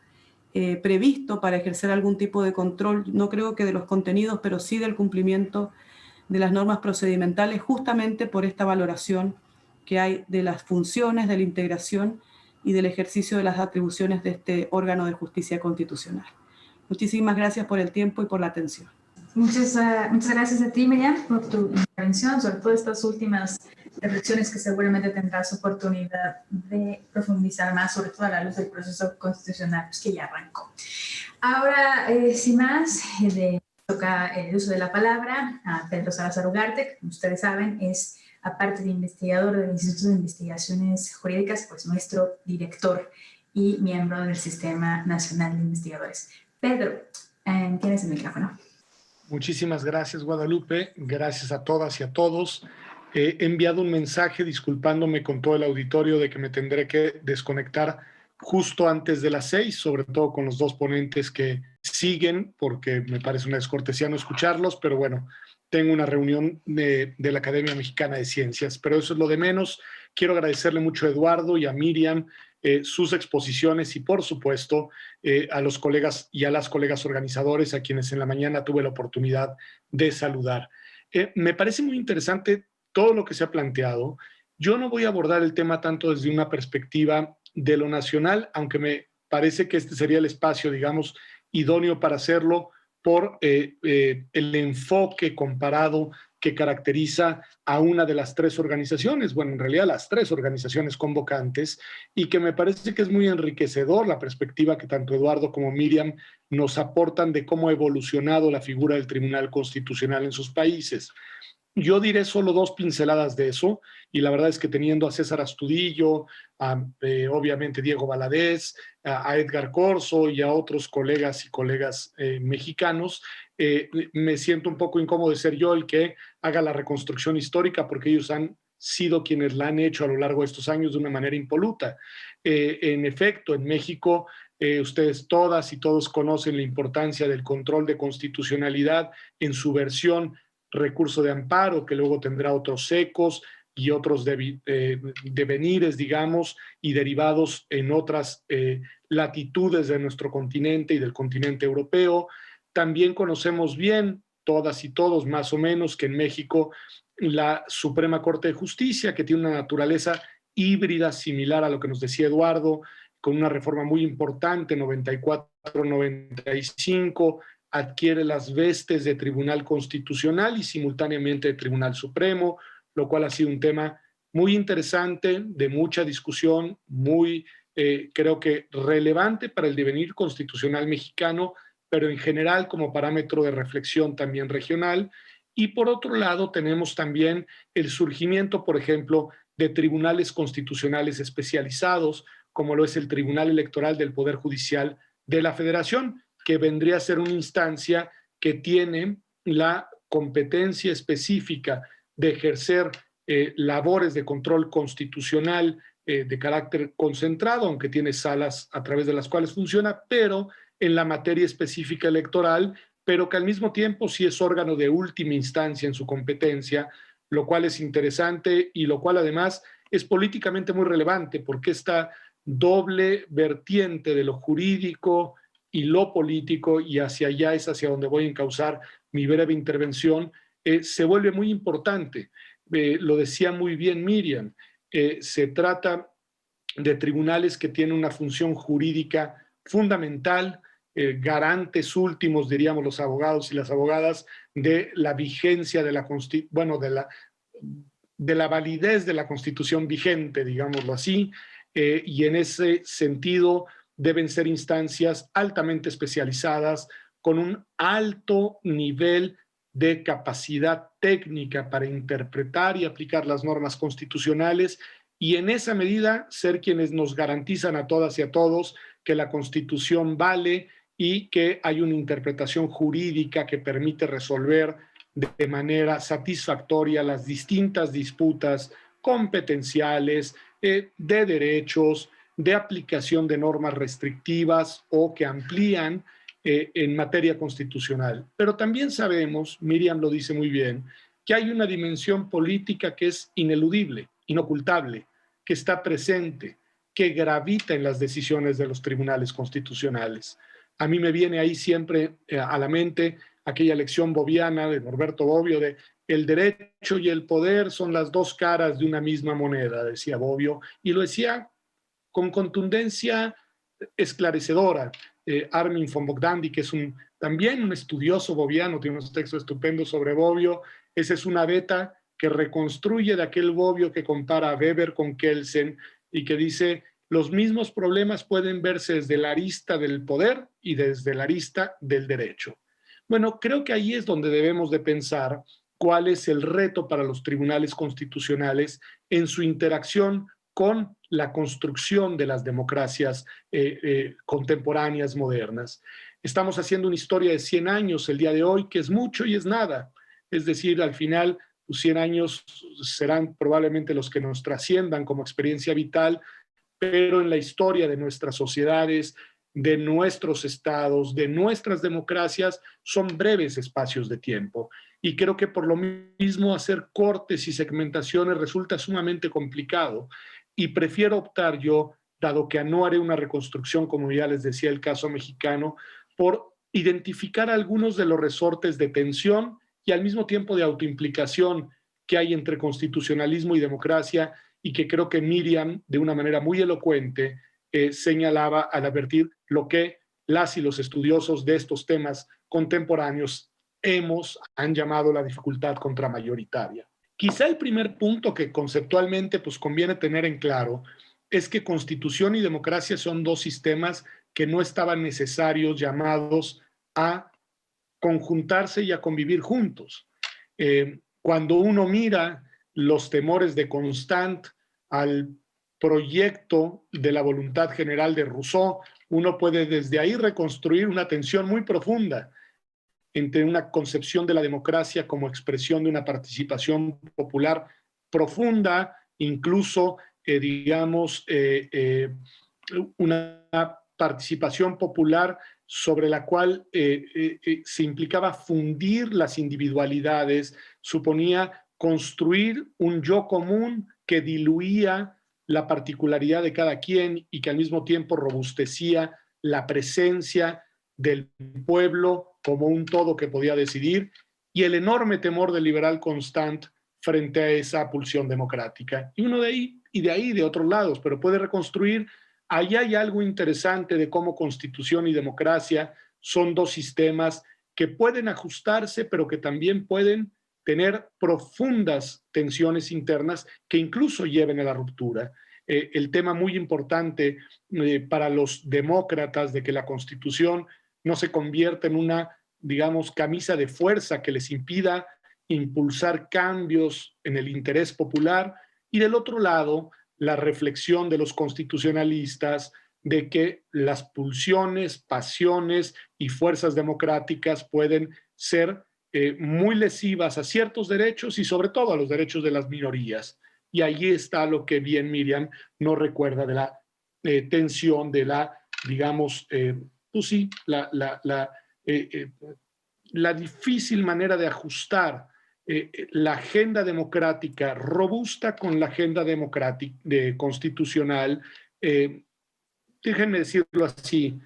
previsto para ejercer algún tipo de control, no creo que de los contenidos, pero sí del cumplimiento de las normas procedimentales, justamente por esta valoración que hay de las funciones, de la integración y del ejercicio de las atribuciones de este órgano de justicia constitucional. Muchísimas gracias por el tiempo y por la atención. Muchas gracias a ti, Miriam, por tu intervención, sobre todo estas últimas reflexiones que seguramente tendrás oportunidad de profundizar más, sobre todo a la luz del proceso constitucional pues, que ya arrancó. Ahora, sin más, toca el uso de la palabra a Pedro Salazar Ugarte, que como ustedes saben es, aparte de investigador del Instituto de Investigaciones Jurídicas, pues nuestro director y miembro del Sistema Nacional de Investigadores. Pedro, tienes el micrófono. Muchísimas gracias, Guadalupe. Gracias a todas y a todos. He enviado un mensaje disculpándome con todo el auditorio de que me tendré que desconectar justo antes de las 6, sobre todo con los dos ponentes que siguen, porque me parece una descortesía no escucharlos, pero bueno, tengo una reunión de la Academia Mexicana de Ciencias, pero eso es lo de menos. Quiero agradecerle mucho a Eduardo y a Miriam sus exposiciones y, por supuesto, a los colegas y a las colegas organizadores a quienes en la mañana tuve la oportunidad de saludar. Me parece muy interesante todo lo que se ha planteado. Yo no voy a abordar el tema tanto desde una perspectiva de lo nacional, aunque me parece que este sería el espacio, digamos, idóneo para hacerlo, por el enfoque comparado que caracteriza a una de las tres organizaciones, bueno, en realidad las tres organizaciones convocantes, y que me parece que es muy enriquecedor la perspectiva que tanto Eduardo como Miriam nos aportan de cómo ha evolucionado la figura del Tribunal Constitucional en sus países. Yo diré solo dos pinceladas de eso, y la verdad es que teniendo a César Astudillo, obviamente Diego Valadez, a Edgar Corzo y a otros colegas y colegas mexicanos, me siento un poco incómodo de ser yo el que haga la reconstrucción histórica, porque ellos han sido quienes la han hecho a lo largo de estos años de una manera impoluta. En efecto, en México, ustedes todas y todos conocen la importancia del control de constitucionalidad en su versión recurso de amparo, que luego tendrá otros ecos y otros devenires, digamos, y derivados en otras latitudes de nuestro continente y del continente europeo. También conocemos bien, todas y todos más o menos, que en México la Suprema Corte de Justicia, que tiene una naturaleza híbrida similar a lo que nos decía Eduardo, con una reforma muy importante, 94-95, adquiere las vestes de Tribunal Constitucional y simultáneamente de Tribunal Supremo, lo cual ha sido un tema muy interesante, de mucha discusión, muy, creo que relevante para el devenir constitucional mexicano, pero en general como parámetro de reflexión también regional. Y por otro lado tenemos también el surgimiento, por ejemplo, de tribunales constitucionales especializados, como lo es el Tribunal Electoral del Poder Judicial de la Federación, que vendría a ser una instancia que tiene la competencia específica de ejercer labores de control constitucional de carácter concentrado, aunque tiene salas a través de las cuales funciona, pero en la materia específica electoral, pero que al mismo tiempo sí es órgano de última instancia en su competencia, lo cual es interesante y lo cual además es políticamente muy relevante, porque esta doble vertiente de lo jurídico y lo político, y hacia allá es hacia donde voy a encauzar mi breve intervención, se vuelve muy importante. Lo decía muy bien Miriam, se trata de tribunales que tienen una función jurídica fundamental, garantes últimos, diríamos los abogados y las abogadas, de la vigencia de la de la validez de la Constitución vigente, digámoslo así, y en ese sentido deben ser instancias altamente especializadas, con un alto nivel de capacidad técnica para interpretar y aplicar las normas constitucionales, y en esa medida ser quienes nos garantizan a todas y a todos que la Constitución vale y que hay una interpretación jurídica que permite resolver de manera satisfactoria las distintas disputas competenciales, de derechos, de aplicación de normas restrictivas o que amplían en materia constitucional. Pero también sabemos, Miriam lo dice muy bien, que hay una dimensión política que es ineludible, inocultable, que está presente, que gravita en las decisiones de los tribunales constitucionales. A mí me viene ahí siempre a la mente aquella lección boviana de Norberto Bobbio de el derecho y el poder son las dos caras de una misma moneda, decía Bobbio, y lo decía con contundencia esclarecedora. Armin von Bogdandy, que es también un estudioso boviano, tiene unos textos estupendos sobre Bobbio. Esa es una beta que reconstruye de aquel Bobbio que compara a Weber con Kelsen y que dice: los mismos problemas pueden verse desde la arista del poder y desde la arista del derecho. Bueno, creo que ahí es donde debemos de pensar cuál es el reto para los tribunales constitucionales en su interacción con la construcción de las democracias contemporáneas, modernas. Estamos haciendo una historia de 100 años el día de hoy, que es mucho y es nada. Es decir, al final, 100 años serán probablemente los que nos trasciendan como experiencia vital, pero en la historia de nuestras sociedades, de nuestros estados, de nuestras democracias, son breves espacios de tiempo. Y creo que por lo mismo hacer cortes y segmentaciones resulta sumamente complicado. Y prefiero optar yo, dado que no haré una reconstrucción, como ya les decía el caso mexicano, por identificar algunos de los resortes de tensión y al mismo tiempo de autoimplicación que hay entre constitucionalismo y democracia, y que creo que Miriam, de una manera muy elocuente, señalaba al advertir lo que las y los estudiosos de estos temas contemporáneos han llamado la dificultad contramayoritaria. Quizá el primer punto que conceptualmente pues conviene tener en claro es que constitución y democracia son dos sistemas que no estaban necesarios llamados a conjuntarse y a convivir juntos. Cuando uno mira los temores de Constant al proyecto de la voluntad general de Rousseau, uno puede desde ahí reconstruir una tensión muy profunda entre una concepción de la democracia como expresión de una participación popular profunda, incluso, una participación popular sobre la cual se implicaba fundir las individualidades, suponía construir un yo común que diluía la particularidad de cada quien y que al mismo tiempo robustecía la presencia del pueblo como un todo que podía decidir, y el enorme temor del liberal Constant frente a esa pulsión democrática. Y uno de otros lados, pero puede reconstruir. Ahí hay algo interesante de cómo constitución y democracia son dos sistemas que pueden ajustarse, pero que también pueden tener profundas tensiones internas que incluso lleven a la ruptura. El tema muy importante para los demócratas de que la Constitución no se convierta en una, digamos, camisa de fuerza que les impida impulsar cambios en el interés popular, y del otro lado, la reflexión de los constitucionalistas de que las pulsiones, pasiones y fuerzas democráticas pueden ser muy lesivas a ciertos derechos y sobre todo a los derechos de las minorías. Y ahí está lo que bien Miriam nos recuerda de la tensión, de la, digamos, pues sí, la difícil manera de ajustar la agenda democrática robusta con la agenda constitucional, déjenme decirlo así,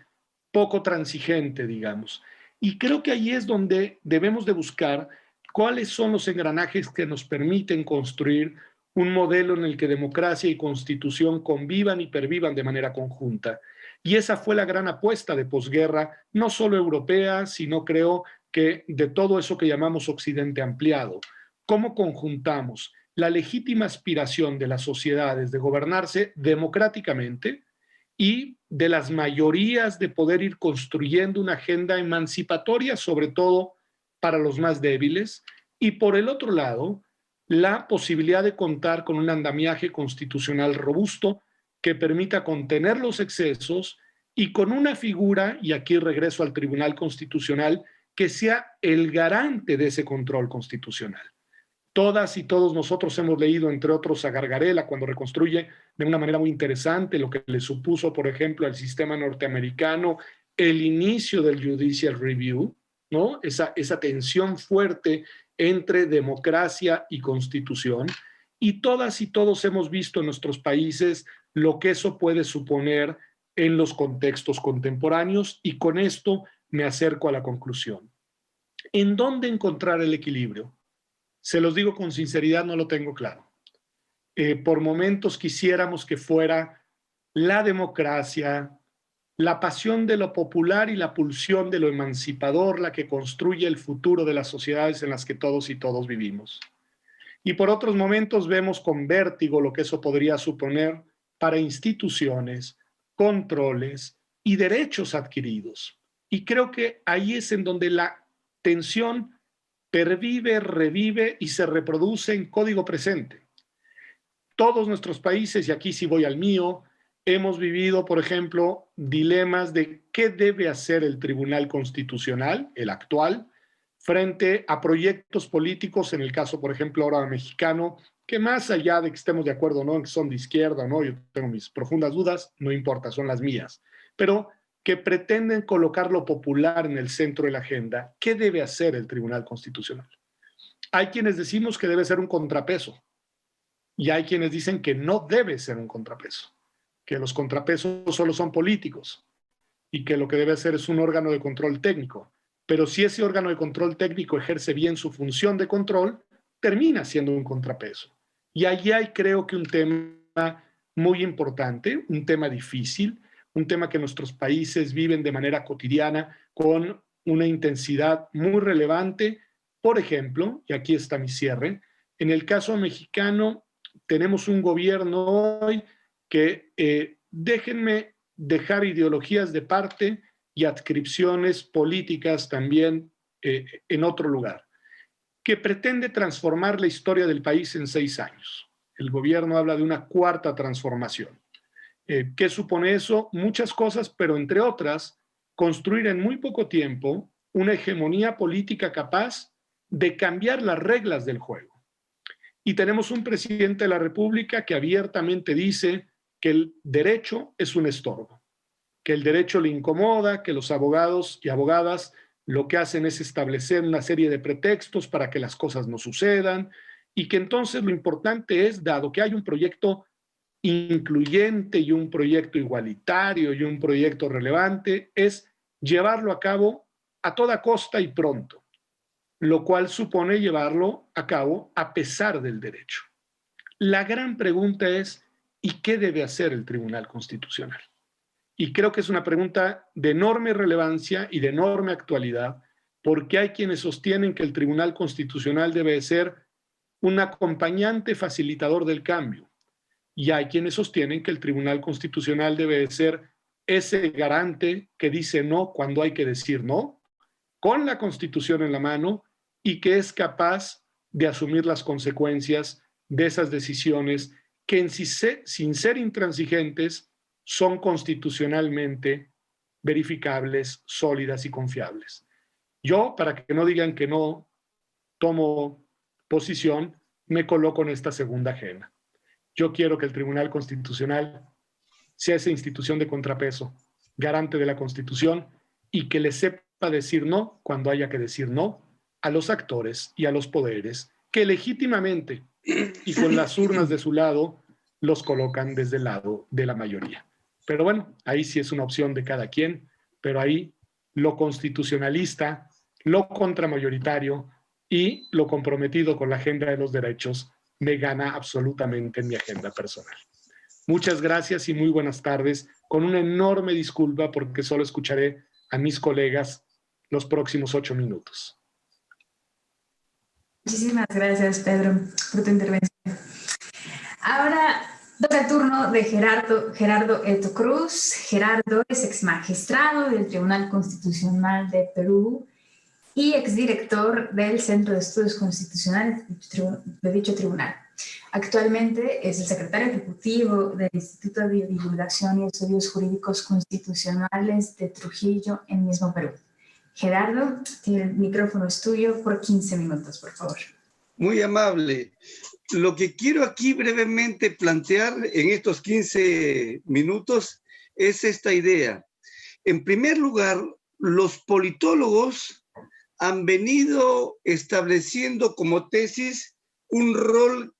poco transigente, digamos. Y creo que ahí es donde debemos de buscar cuáles son los engranajes que nos permiten construir un modelo en el que democracia y constitución convivan y pervivan de manera conjunta. Y esa fue la gran apuesta de posguerra, no solo europea, sino creo que de todo eso que llamamos Occidente ampliado. ¿Cómo conjuntamos la legítima aspiración de las sociedades de gobernarse democráticamente y de las mayorías de poder ir construyendo una agenda emancipatoria, sobre todo para los más débiles, y por el otro lado, la posibilidad de contar con un andamiaje constitucional robusto que permita contener los excesos y con una figura, y aquí regreso al Tribunal Constitucional, que sea el garante de ese control constitucional? Todas y todos nosotros hemos leído, entre otros, a Gargarella cuando reconstruye de una manera muy interesante lo que le supuso, por ejemplo, al sistema norteamericano el inicio del Judicial Review, ¿no? Esa tensión fuerte entre democracia y constitución. Y todas y todos hemos visto en nuestros países lo que eso puede suponer en los contextos contemporáneos, y con esto me acerco a la conclusión. ¿En dónde encontrar el equilibrio? Se los digo con sinceridad, no lo tengo claro. Por momentos quisiéramos que fuera la democracia, la pasión de lo popular y la pulsión de lo emancipador la que construye el futuro de las sociedades en las que todos y todos vivimos. Y por otros momentos vemos con vértigo lo que eso podría suponer para instituciones, controles y derechos adquiridos. Y creo que ahí es en donde la tensión pervive, revive y se reproduce en código presente. Todos nuestros países, y aquí sí voy al mío, hemos vivido, por ejemplo, dilemas de qué debe hacer el Tribunal Constitucional, el actual, frente a proyectos políticos, en el caso, por ejemplo, ahora mexicano, que más allá de que estemos de acuerdo o no, en que son de izquierda o no, yo tengo mis profundas dudas, no importa, son las mías, pero que pretenden colocar lo popular en el centro de la agenda. ¿Qué debe hacer el Tribunal Constitucional? Hay quienes decimos que debe ser un contrapeso y hay quienes dicen que no debe ser un contrapeso, que los contrapesos solo son políticos y que lo que debe ser es un órgano de control técnico. Pero si ese órgano de control técnico ejerce bien su función de control, termina siendo un contrapeso. Y allí hay, creo que, un tema muy importante, un tema difícil, un tema que nuestros países viven de manera cotidiana con una intensidad muy relevante. Por ejemplo, y aquí está mi cierre, en el caso mexicano tenemos un gobierno hoy que, déjenme dejar ideologías de parte y adscripciones políticas también en otro lugar, que pretende transformar la historia del país en 6 años. El gobierno habla de una cuarta transformación. ¿Qué supone eso? Muchas cosas, pero entre otras, construir en muy poco tiempo una hegemonía política capaz de cambiar las reglas del juego. Y tenemos un presidente de la República que abiertamente dice que el derecho es un estorbo, que el derecho le incomoda, que los abogados y abogadas lo que hacen es establecer una serie de pretextos para que las cosas no sucedan, y que entonces lo importante es, dado que hay un proyecto incluyente y un proyecto igualitario y un proyecto relevante, es llevarlo a cabo a toda costa y pronto, lo cual supone llevarlo a cabo a pesar del derecho. La gran pregunta es, ¿y qué debe hacer el Tribunal Constitucional? Y creo que es una pregunta de enorme relevancia y de enorme actualidad, porque hay quienes sostienen que el Tribunal Constitucional debe ser un acompañante facilitador del cambio, y hay quienes sostienen que el Tribunal Constitucional debe ser ese garante que dice no cuando hay que decir no, con la Constitución en la mano, y que es capaz de asumir las consecuencias de esas decisiones que sin ser intransigentes son constitucionalmente verificables, sólidas y confiables. Yo, para que no digan que no tomo posición, me coloco en esta segunda agenda. Yo quiero que el Tribunal Constitucional sea esa institución de contrapeso, garante de la Constitución, y que le sepa decir no cuando haya que decir no a los actores y a los poderes que legítimamente y con las urnas de su lado los colocan desde el lado de la mayoría. Pero bueno, ahí sí es una opción de cada quien, pero ahí lo constitucionalista, lo contramayoritario y lo comprometido con la agenda de los derechos me gana absolutamente en mi agenda personal. Muchas gracias y muy buenas tardes, con una enorme disculpa porque solo escucharé a mis colegas los próximos 8 minutos. Muchísimas gracias, Pedro, por tu intervención. Ahora toca el turno de Gerardo Eto Cruz. Gerardo es exmagistrado del Tribunal Constitucional de Perú y exdirector del Centro de Estudios Constitucionales de dicho tribunal. Actualmente es el secretario ejecutivo del Instituto de Divulgación y Estudios Jurídicos Constitucionales de Trujillo, en mismo Perú. Gerardo, el micrófono es tuyo por 15 minutos, por favor. Muy amable. Lo que quiero aquí brevemente plantear en estos 15 minutos es esta idea. En primer lugar, los politólogos han venido estableciendo como tesis un rol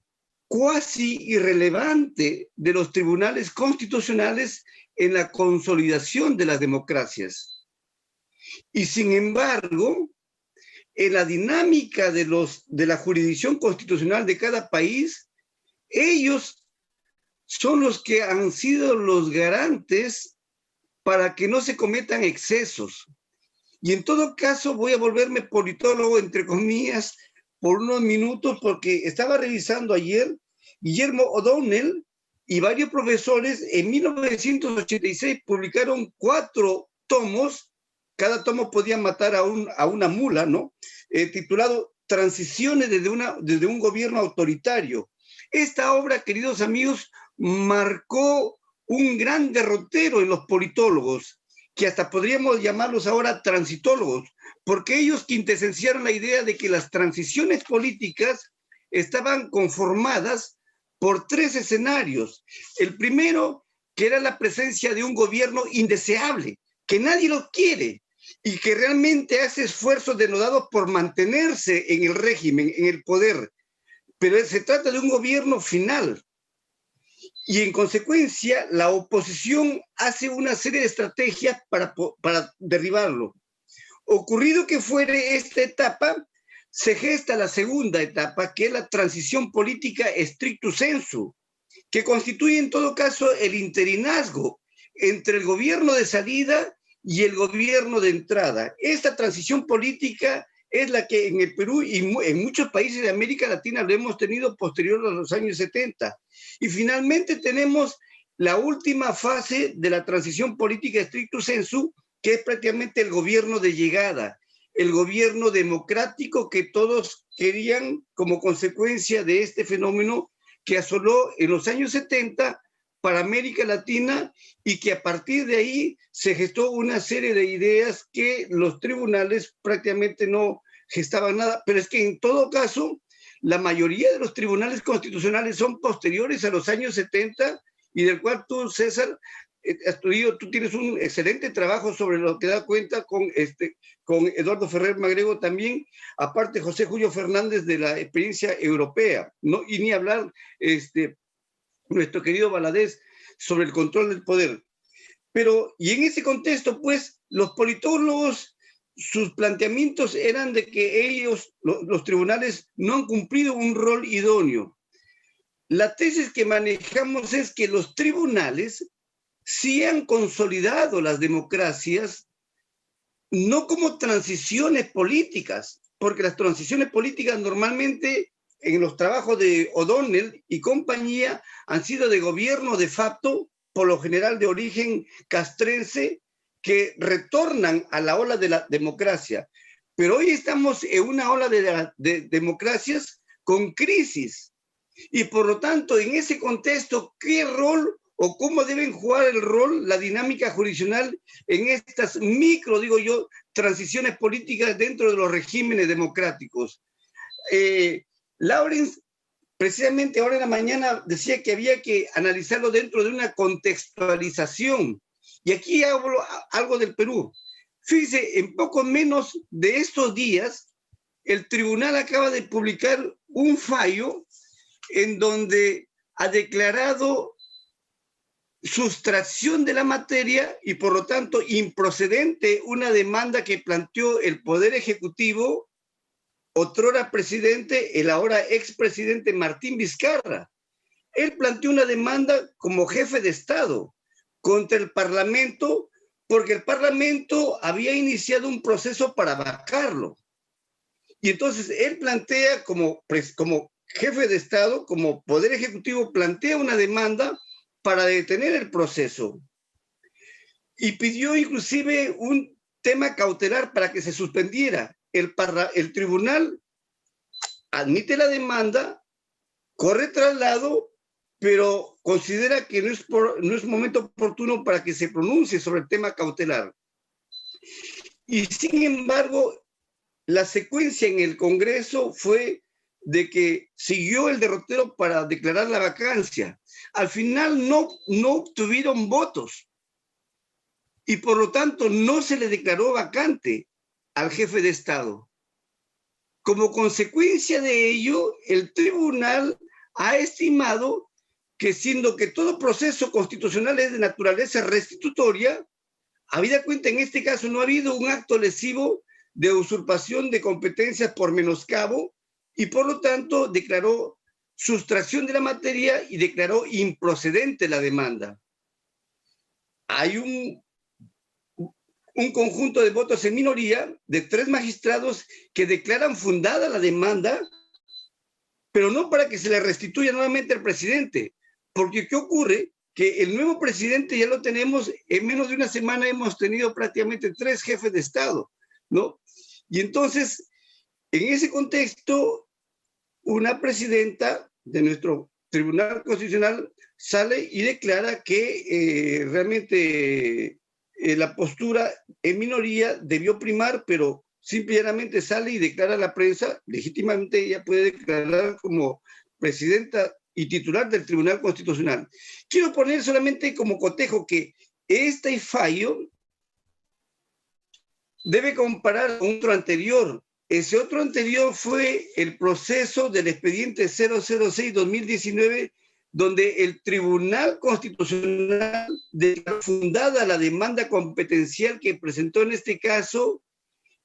cuasi irrelevante de los tribunales constitucionales en la consolidación de las democracias. Y sin embargo, en la dinámica de la jurisdicción constitucional de cada país, ellos son los que han sido los garantes para que no se cometan excesos. Y en todo caso voy a volverme politólogo, entre comillas, por unos minutos, porque estaba revisando ayer Guillermo O'Donnell y varios profesores en 1986 publicaron 4 tomos. Cada tomo podía matar a una mula, ¿no? Titulado Transiciones desde un gobierno autoritario. Esta obra, queridos amigos, marcó un gran derrotero en los politólogos, que hasta podríamos llamarlos ahora transitólogos, porque ellos quintesenciaron la idea de que las transiciones políticas estaban conformadas por 3 escenarios. El primero, que era la presencia de un gobierno indeseable, que nadie lo quiere, y que realmente hace esfuerzos denodados por mantenerse en el régimen, en el poder. Pero se trata de un gobierno final. Y en consecuencia, la oposición hace una serie de estrategias para derribarlo. Ocurrido que fuere esta etapa, se gesta la segunda etapa, que es la transición política stricto sensu, que constituye en todo caso el interinazgo entre el gobierno de salida y el gobierno de entrada. Esta transición política es la que en el Perú y en muchos países de América Latina lo hemos tenido posterior a los años 70. Y finalmente tenemos la última fase de la transición política stricto sensu, que es prácticamente el gobierno de llegada, el gobierno democrático que todos querían como consecuencia de este fenómeno que asoló en los años 70 para América Latina y que a partir de ahí se gestó una serie de ideas que los tribunales prácticamente no gestaban nada, pero es que en todo caso la mayoría de los tribunales constitucionales son posteriores a los años 70 y del cual tú, César, tú tienes un excelente trabajo sobre lo que da cuenta con Eduardo Ferrer Magrego también, aparte José Julio Fernández de la experiencia europea, ¿no? Y ni hablar nuestro querido Valadez sobre el control del poder. Pero, y en ese contexto, pues, los politólogos, sus planteamientos eran de que ellos, los tribunales, no han cumplido un rol idóneo. La tesis que manejamos es que los tribunales sí han consolidado las democracias, no como transiciones políticas, porque las transiciones políticas normalmente en los trabajos de O'Donnell y compañía han sido de gobierno de facto, por lo general de origen castrense, que retornan a la ola de la democracia. Pero hoy estamos en una ola de democracias con crisis. Y por lo tanto, en ese contexto, ¿qué rol o cómo deben jugar el rol la dinámica jurisdiccional en estas transiciones políticas dentro de los regímenes democráticos? Lawrence, precisamente ahora en la mañana, decía que había que analizarlo dentro de una contextualización. Y aquí hablo algo del Perú. Fíjese, en poco menos de estos días, el tribunal acaba de publicar un fallo en donde ha declarado sustracción de la materia y por lo tanto improcedente una demanda que planteó el Poder Ejecutivo, otrora presidente, el ahora expresidente Martín Vizcarra. Él planteó una demanda como jefe de Estado contra el Parlamento porque el Parlamento había iniciado un proceso para vacarlo. Y entonces él plantea como jefe de Estado, como Poder Ejecutivo, plantea una demanda para detener el proceso. Y pidió inclusive un tema cautelar para que se suspendiera. El tribunal admite la demanda, corre traslado, pero considera que no es momento oportuno para que se pronuncie sobre el tema cautelar. Y sin embargo, la secuencia en el Congreso fue de que siguió el derrotero para declarar la vacancia. Al final no obtuvieron votos y por lo tanto no se le declaró vacante al jefe de Estado. Como consecuencia de ello, el tribunal ha estimado que siendo que todo proceso constitucional es de naturaleza restitutoria, habida cuenta en este caso no ha habido un acto lesivo de usurpación de competencias por menoscabo y por lo tanto declaró sustracción de la materia y declaró improcedente la demanda. Hay un conjunto de votos en minoría de 3 magistrados que declaran fundada la demanda, pero no para que se le restituya nuevamente al presidente, porque ¿qué ocurre? Que el nuevo presidente ya lo tenemos, en menos de una semana hemos tenido prácticamente 3 jefes de Estado, ¿no? Y entonces, en ese contexto, una presidenta de nuestro Tribunal Constitucional sale y declara que realmente la postura en minoría debió primar, pero simplemente sale y declara a la prensa, legítimamente ella puede declarar como presidenta y titular del Tribunal Constitucional. Quiero poner solamente como cotejo que este fallo debe comparar con otro anterior. Ese otro anterior fue el proceso del expediente 006-2019, donde el Tribunal Constitucional declaró fundada la demanda competencial que presentó en este caso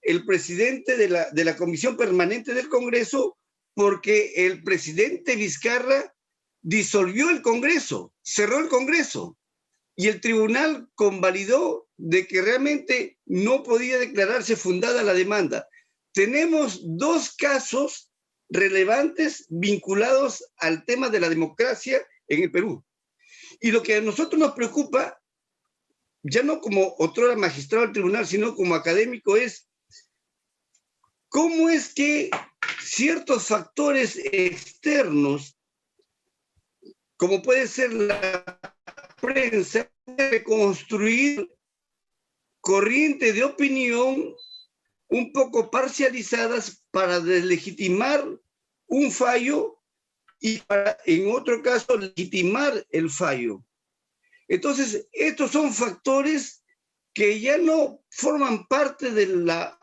el presidente de la Comisión Permanente del Congreso, porque el presidente Vizcarra disolvió el Congreso, cerró el Congreso. y el tribunal convalidó de que realmente no podía declararse fundada la demanda. Tenemos dos casos relevantes vinculados al tema de la democracia en el Perú. Y lo que a nosotros nos preocupa, ya no como otrora magistrado del tribunal, sino como académico, es cómo es que ciertos factores externos, como puede ser la prensa, reconstruir corrientes de opinión un poco parcializadas para deslegitimar un fallo y para, en otro caso, legitimar el fallo. Entonces, estos son factores que ya no forman parte de la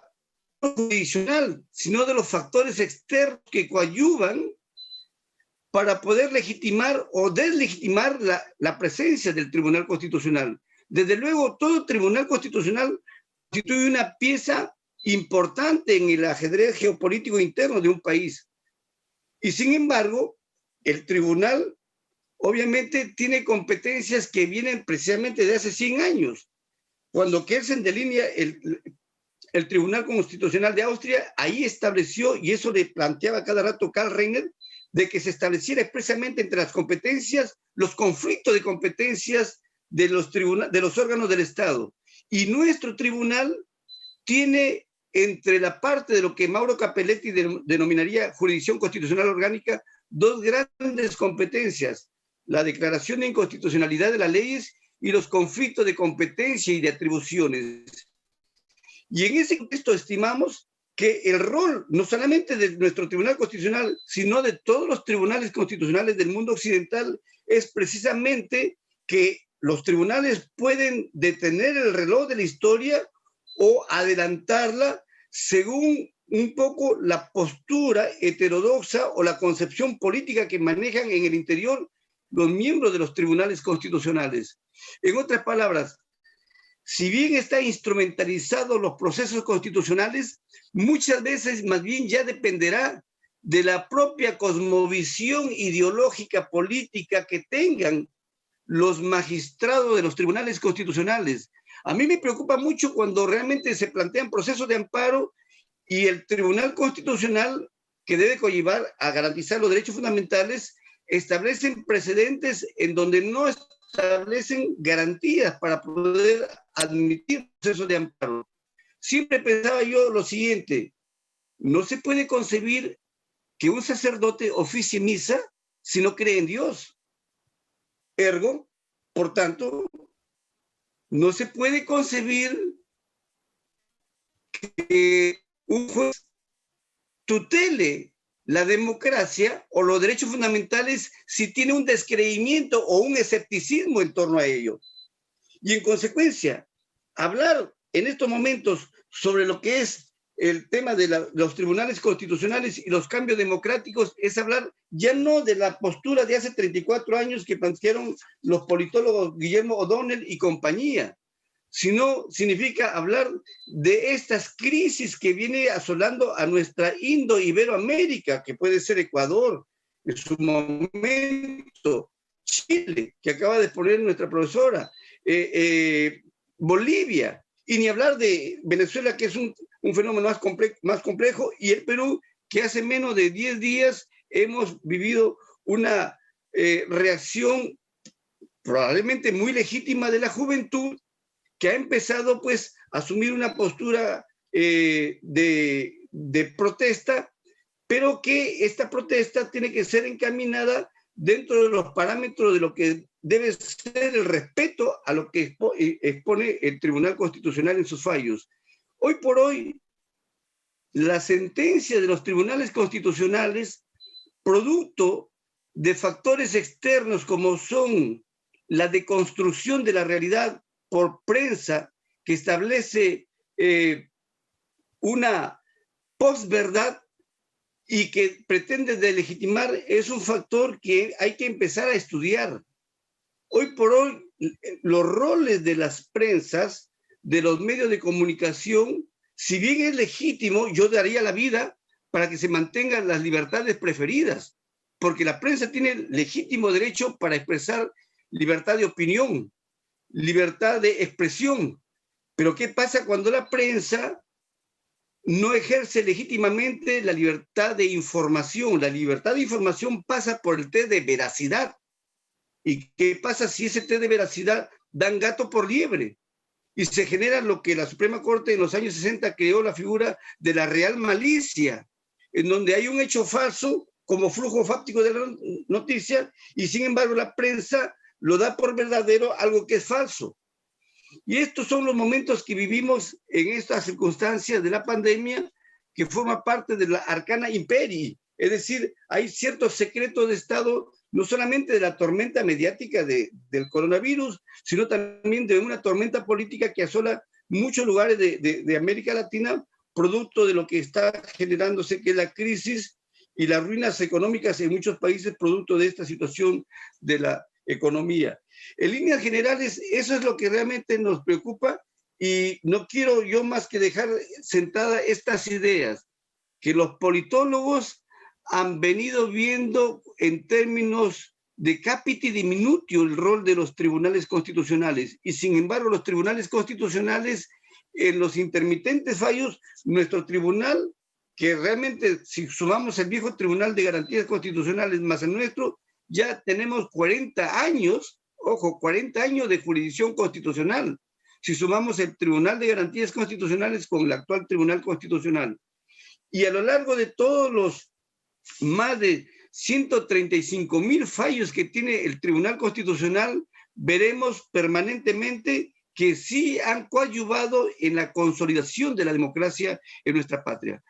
judicial, sino de los factores externos que coadyuvan para poder legitimar o deslegitimar la presencia del Tribunal Constitucional. Desde luego, todo Tribunal Constitucional constituye una pieza importante en el ajedrez geopolítico interno de un país. Y sin embargo, el tribunal obviamente tiene competencias que vienen precisamente de hace 100 años. Cuando Kelsen delinea el Tribunal Constitucional de Austria, ahí estableció, y eso le planteaba cada rato Karl Renner, de que se estableciera expresamente entre las competencias, los conflictos de competencias de los órganos del Estado. Y nuestro tribunal tiene entre la parte de lo que Mauro Capelletti denominaría jurisdicción constitucional orgánica, dos grandes competencias: la declaración de inconstitucionalidad de las leyes y los conflictos de competencia y de atribuciones. Y en ese contexto estimamos que el rol no solamente de nuestro Tribunal Constitucional, sino de todos los tribunales constitucionales del mundo occidental, es precisamente que los tribunales pueden detener el reloj de la historia o adelantarla según un poco la postura heterodoxa o la concepción política que manejan en el interior los miembros de los tribunales constitucionales. En otras palabras, si bien están instrumentalizados los procesos constitucionales, muchas veces más bien ya dependerá de la propia cosmovisión ideológica política que tengan los magistrados de los tribunales constitucionales. A mí me preocupa mucho cuando realmente se plantean procesos de amparo y el Tribunal Constitucional, que debe conllevar a garantizar los derechos fundamentales, establecen precedentes en donde no establecen garantías para poder admitir procesos de amparo. Siempre pensaba yo lo siguiente: no se puede concebir que un sacerdote oficie misa si no cree en Dios. Ergo, por tanto, no se puede concebir que un juez tutele la democracia o los derechos fundamentales si tiene un descreimiento o un escepticismo en torno a ello. Y en consecuencia, hablar en estos momentos sobre lo que es el tema de los tribunales constitucionales y los cambios democráticos es hablar ya no de la postura de hace 34 años que plantearon los politólogos Guillermo O'Donnell y compañía, sino significa hablar de estas crisis que viene asolando a nuestra Indo-Iberoamérica, que puede ser Ecuador, en su momento, Chile, que acaba de exponer nuestra profesora, Bolivia, y ni hablar de Venezuela, que es un fenómeno más complejo, y el Perú, que hace menos de 10 días hemos vivido una reacción probablemente muy legítima de la juventud, que ha empezado pues a asumir una postura de protesta, pero que esta protesta tiene que ser encaminada dentro de los parámetros de lo que debe ser el respeto a lo que expone el Tribunal Constitucional en sus fallos. Hoy por hoy, la sentencia de los tribunales constitucionales, producto de factores externos como son la deconstrucción de la realidad por prensa, que establece una posverdad y que pretende delegitimar, es un factor que hay que empezar a estudiar. Hoy por hoy, los roles de las prensas, de los medios de comunicación, si bien es legítimo, yo daría la vida para que se mantengan las libertades preferidas, porque la prensa tiene legítimo derecho para expresar libertad de opinión, libertad de expresión. Pero ¿qué pasa cuando la prensa no ejerce legítimamente la libertad de información? La libertad de información pasa por el test de veracidad. ¿Y qué pasa si ese test de veracidad dan gato por liebre? Y se genera lo que la Suprema Corte en los años 60 creó, la figura de la real malicia, en donde hay un hecho falso como flujo fáctico de la noticia, y sin embargo la prensa lo da por verdadero algo que es falso. Y estos son los momentos que vivimos en estas circunstancias de la pandemia, que forma parte de la arcana imperii. Es decir, hay ciertos secretos de Estado, no solamente de la tormenta mediática del coronavirus, sino también de una tormenta política que asola muchos lugares de América Latina, producto de lo que está generándose, que es la crisis y las ruinas económicas en muchos países, producto de esta situación de la economía. En líneas generales, eso es lo que realmente nos preocupa, y no quiero yo más que dejar sentadas estas ideas, que los politólogos han venido viendo en términos de capiti diminutio el rol de los tribunales constitucionales, y sin embargo los tribunales constitucionales, en los intermitentes fallos, nuestro tribunal, que realmente si sumamos el viejo Tribunal de Garantías Constitucionales más el nuestro, ya tenemos 40 años, ojo, 40 años de jurisdicción constitucional, si sumamos el Tribunal de Garantías Constitucionales con el actual Tribunal Constitucional. Y a lo largo de todos los más de 135.000 fallos que tiene el Tribunal Constitucional, veremos permanentemente que sí han coadyuvado en la consolidación de la democracia en nuestra patria.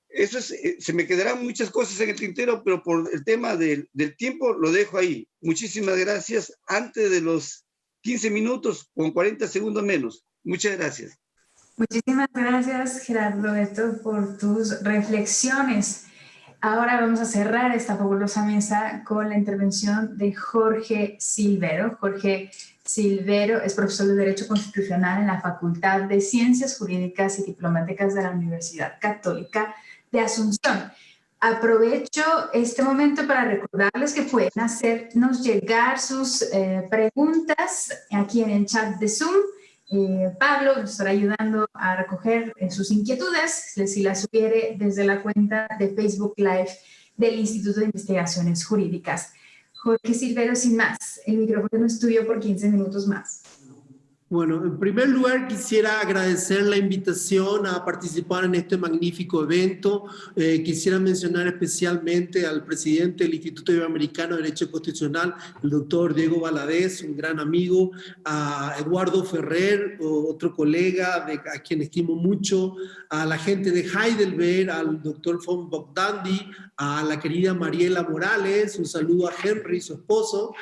Eso es, se me quedarán muchas cosas en el tintero, pero por el tema del tiempo lo dejo ahí. Muchísimas gracias. Antes de los 15 minutos, con 40 segundos menos. Muchas gracias. Muchísimas gracias, Gerardo Eto, por tus reflexiones. Ahora vamos a cerrar esta fabulosa mesa con la intervención de Jorge Silvero. Jorge Silvero es profesor de Derecho Constitucional en la Facultad de Ciencias Jurídicas y Diplomáticas de la Universidad Católica de Asunción. Aprovecho este momento para recordarles que pueden hacernos llegar sus preguntas aquí en el chat de Zoom. Pablo nos estará ayudando a recoger sus inquietudes, si las sugiere desde la cuenta de Facebook Live del Instituto de Investigaciones Jurídicas. Jorge Silvero, sin más, el micrófono es tuyo por 15 minutos más. Bueno, en primer lugar quisiera agradecer la invitación a participar en este magnífico evento. Quisiera mencionar especialmente al presidente del Instituto Iberoamericano de Derecho Constitucional, el doctor Diego Valadez, un gran amigo, a Eduardo Ferrer, otro colega a quien estimo mucho, a la gente de Heidelberg, al doctor von Bogdandi, a la querida Mariela Morales, un saludo a Henry, su esposo,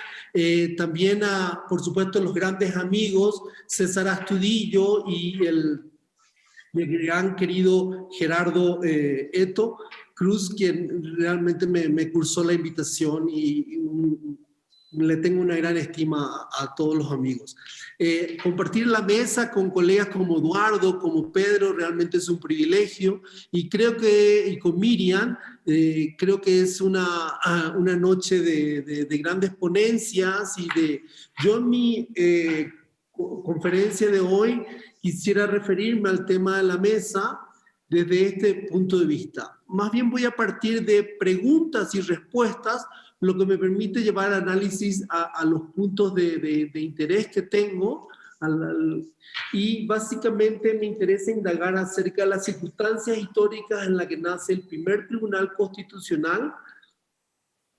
también a, por supuesto, los grandes amigos César Astudillo y el gran querido Gerardo Eto Cruz, quien realmente me cursó la invitación y le tengo una gran estima a todos los amigos. Compartir la mesa con colegas como Eduardo, como Pedro, realmente es un privilegio, y creo que, y con Miriam, creo que es una noche de grandes ponencias, y yo en mi conferencia de hoy quisiera referirme al tema de la mesa desde este punto de vista. Más bien voy a partir de preguntas y respuestas, lo que me permite llevar análisis a los puntos de interés que tengo, y básicamente me interesa indagar acerca de las circunstancias históricas en las que nace el primer Tribunal Constitucional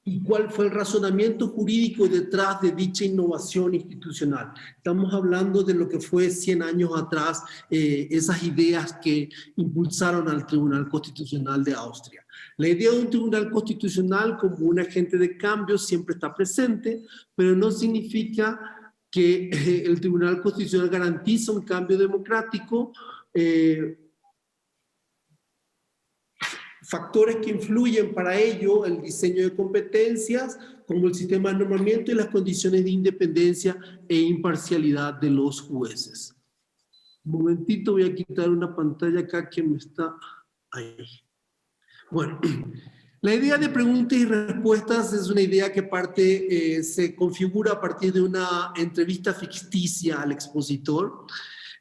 y cuál fue el razonamiento jurídico detrás de dicha innovación institucional. Estamos hablando de lo que fue 100 años atrás, esas ideas que impulsaron al Tribunal Constitucional de Austria. La idea de un tribunal constitucional como un agente de cambio siempre está presente, pero no significa que el Tribunal Constitucional garantiza un cambio democrático. Factores que influyen para ello, el diseño de competencias, como el sistema de normamiento y las condiciones de independencia e imparcialidad de los jueces. Un momentito, voy a quitar una pantalla acá que me está ahí. Bueno, La idea de preguntas y respuestas es una idea que se configura a partir de una entrevista ficticia al expositor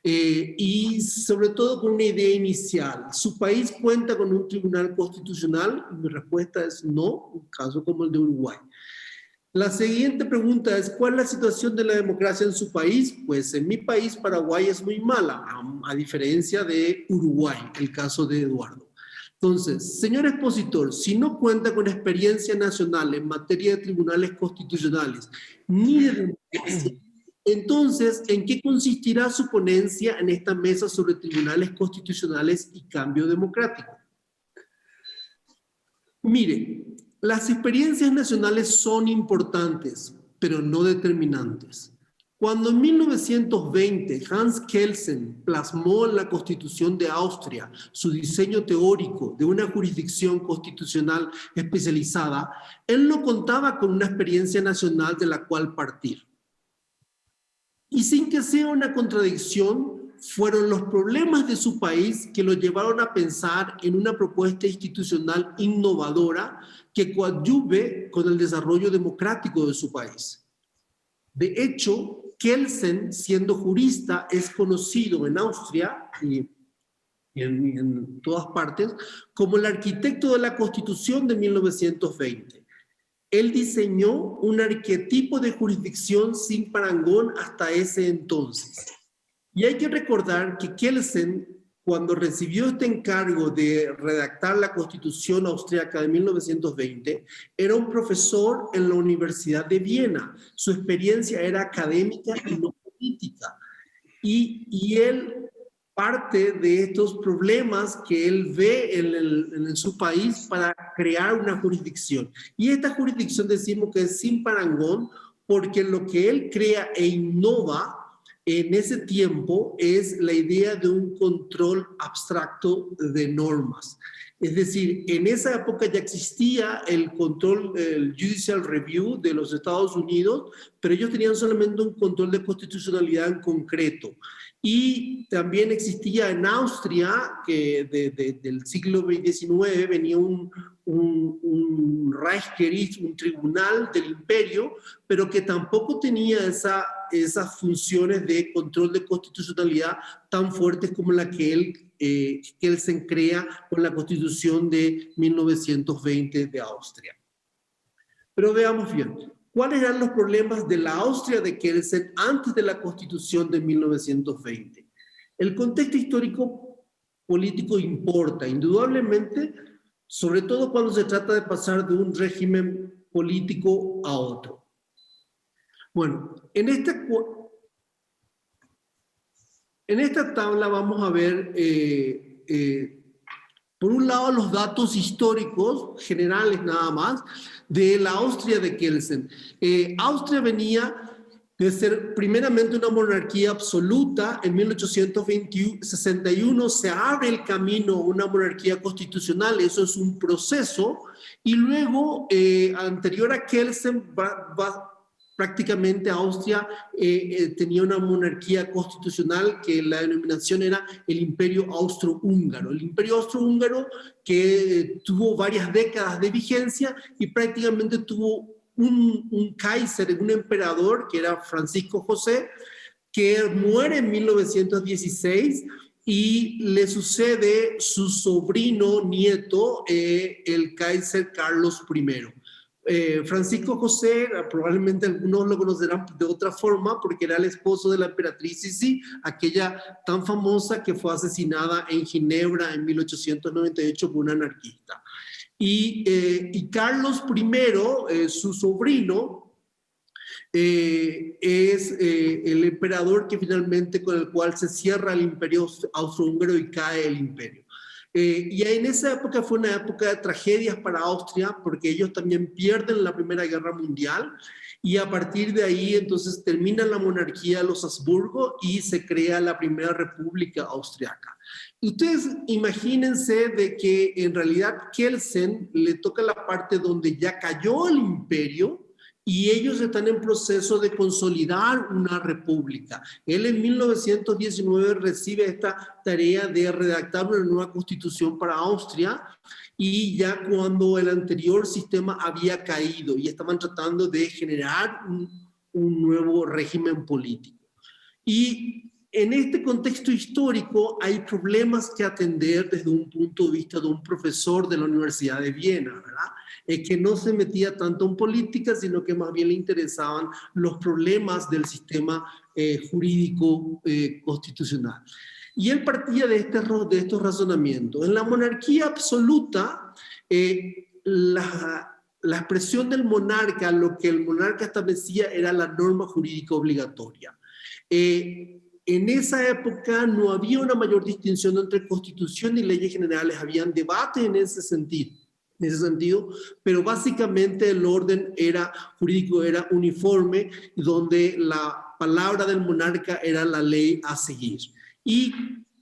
y sobre todo con una idea inicial. ¿Su país cuenta con un tribunal constitucional? Mi respuesta es no, un caso como el de Uruguay. La siguiente pregunta es, ¿cuál es la situación de la democracia en su país? Pues en mi país, Paraguay, es muy mala, a diferencia de Uruguay, el caso de Eduardo. Entonces, señor expositor, si no cuenta con experiencia nacional en materia de tribunales constitucionales ni de democracia, entonces, ¿en qué consistirá su ponencia en esta mesa sobre tribunales constitucionales y cambio democrático? Mire, las experiencias nacionales son importantes, pero no determinantes. Cuando en 1920 Hans Kelsen plasmó en la Constitución de Austria su diseño teórico de una jurisdicción constitucional especializada, él no contaba con una experiencia nacional de la cual partir. Y sin que sea una contradicción, fueron los problemas de su país que lo llevaron a pensar en una propuesta institucional innovadora que coadyuve con el desarrollo democrático de su país. De hecho, Kelsen, siendo jurista, es conocido en Austria y en todas partes como el arquitecto de la Constitución de 1920. Él diseñó un arquetipo de jurisdicción sin parangón hasta ese entonces. Y hay que recordar que Kelsen, cuando recibió este encargo de redactar la Constitución austríaca de 1920, era un profesor en la Universidad de Viena. Su experiencia era académica y no política. Y él parte de estos problemas que él ve en su país para crear una jurisdicción. Y esta jurisdicción decimos que es sin parangón porque lo que él crea e innova en ese tiempo es la idea de un control abstracto de normas. Es decir, en esa época ya existía el control, el Judicial Review de los Estados Unidos, pero ellos tenían solamente un control de constitucionalidad en concreto. Y también existía en Austria, que del siglo XIX venía un Reichsgericht, un tribunal del imperio, pero que tampoco tenía esas funciones de control de constitucionalidad tan fuertes como la que Kelsen crea con la Constitución de 1920 de Austria. Pero veamos bien, ¿cuáles eran los problemas de la Austria de Kelsen antes de la Constitución de 1920? El contexto histórico político importa, indudablemente, sobre todo cuando se trata de pasar de un régimen político a otro. Bueno, en esta tabla vamos a ver, por un lado, los datos históricos generales nada más de la Austria de Kelsen. Austria venía de ser primeramente una monarquía absoluta. En 1861 se abre el camino a una monarquía constitucional, eso es un proceso, y luego, anterior a Kelsen, prácticamente Austria tenía una monarquía constitucional que la denominación era el Imperio Austrohúngaro. El Imperio Austrohúngaro que tuvo varias décadas de vigencia y prácticamente tuvo un Kaiser, un emperador que era Francisco José, que muere en 1916 y le sucede su sobrino nieto, el Kaiser Carlos I. Francisco José, probablemente algunos lo conocerán de otra forma porque era el esposo de la emperatriz Sisi, aquella tan famosa que fue asesinada en Ginebra en 1898 por un anarquista. Y Carlos I, su sobrino, es el emperador que finalmente con el cual se cierra el imperio austrohúngaro y cae el imperio. Y en esa época fue una época de tragedias para Austria porque ellos también pierden la Primera Guerra Mundial y a partir de ahí entonces termina la monarquía de los Habsburgo y se crea la Primera República Austriaca. Ustedes imagínense de que en realidad Kelsen le toca la parte donde ya cayó el imperio y ellos están en proceso de consolidar una república. Él en 1919 recibe esta tarea de redactar una nueva constitución para Austria, y ya cuando el anterior sistema había caído y estaban tratando de generar un nuevo régimen político. Y en este contexto histórico hay problemas que atender desde un punto de vista de un profesor de la Universidad de Viena, ¿verdad? Que no se metía tanto en política, sino que más bien le interesaban los problemas del sistema jurídico constitucional. Y él partía de estos razonamientos. En la monarquía absoluta, la expresión del monarca, lo que el monarca establecía era la norma jurídica obligatoria. En esa época no había una mayor distinción entre constitución y leyes generales, habían debates en ese sentido, pero básicamente el orden jurídico era uniforme, donde la palabra del monarca era la ley a seguir. Y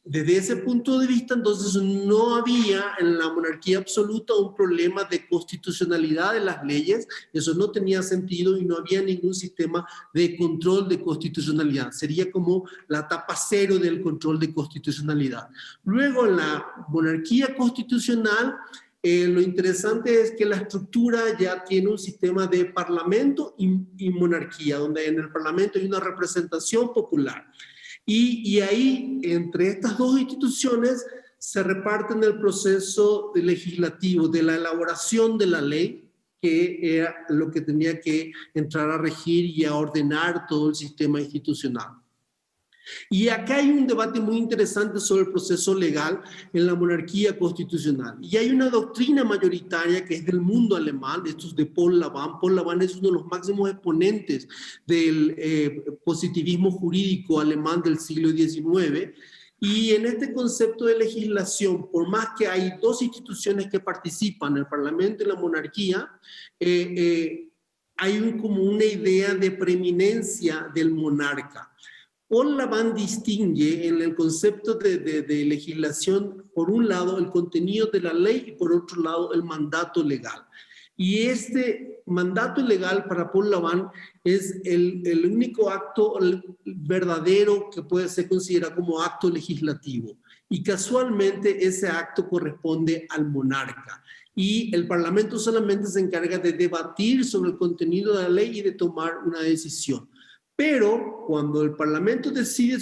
desde ese punto de vista, entonces, no había en la monarquía absoluta un problema de constitucionalidad de las leyes. Eso no tenía sentido y no había ningún sistema de control de constitucionalidad. Sería como la etapa cero del control de constitucionalidad. Luego, en la monarquía constitucional, lo interesante es que la estructura ya tiene un sistema de parlamento y monarquía, donde en el parlamento hay una representación popular. Y ahí, entre estas dos instituciones, se reparten el proceso legislativo de la elaboración de la ley, que era lo que tenía que entrar a regir y a ordenar todo el sistema institucional. Y acá hay un debate muy interesante sobre el proceso legal en la monarquía constitucional. Y hay una doctrina mayoritaria que es del mundo alemán, esto es de Paul Lavand. Paul Lavand es uno de los máximos exponentes del positivismo jurídico alemán del siglo XIX. Y en este concepto de legislación, por más que hay dos instituciones que participan, el Parlamento y la monarquía, hay como una idea de preeminencia del monarca. Paul Lavand distingue en el concepto de legislación, por un lado, el contenido de la ley y por otro lado, el mandato legal. Y este mandato legal para Paul Lavand es el único acto verdadero que puede ser considerado como acto legislativo. Y casualmente ese acto corresponde al monarca. Y el Parlamento solamente se encarga de debatir sobre el contenido de la ley y de tomar una decisión. Pero cuando el Parlamento decide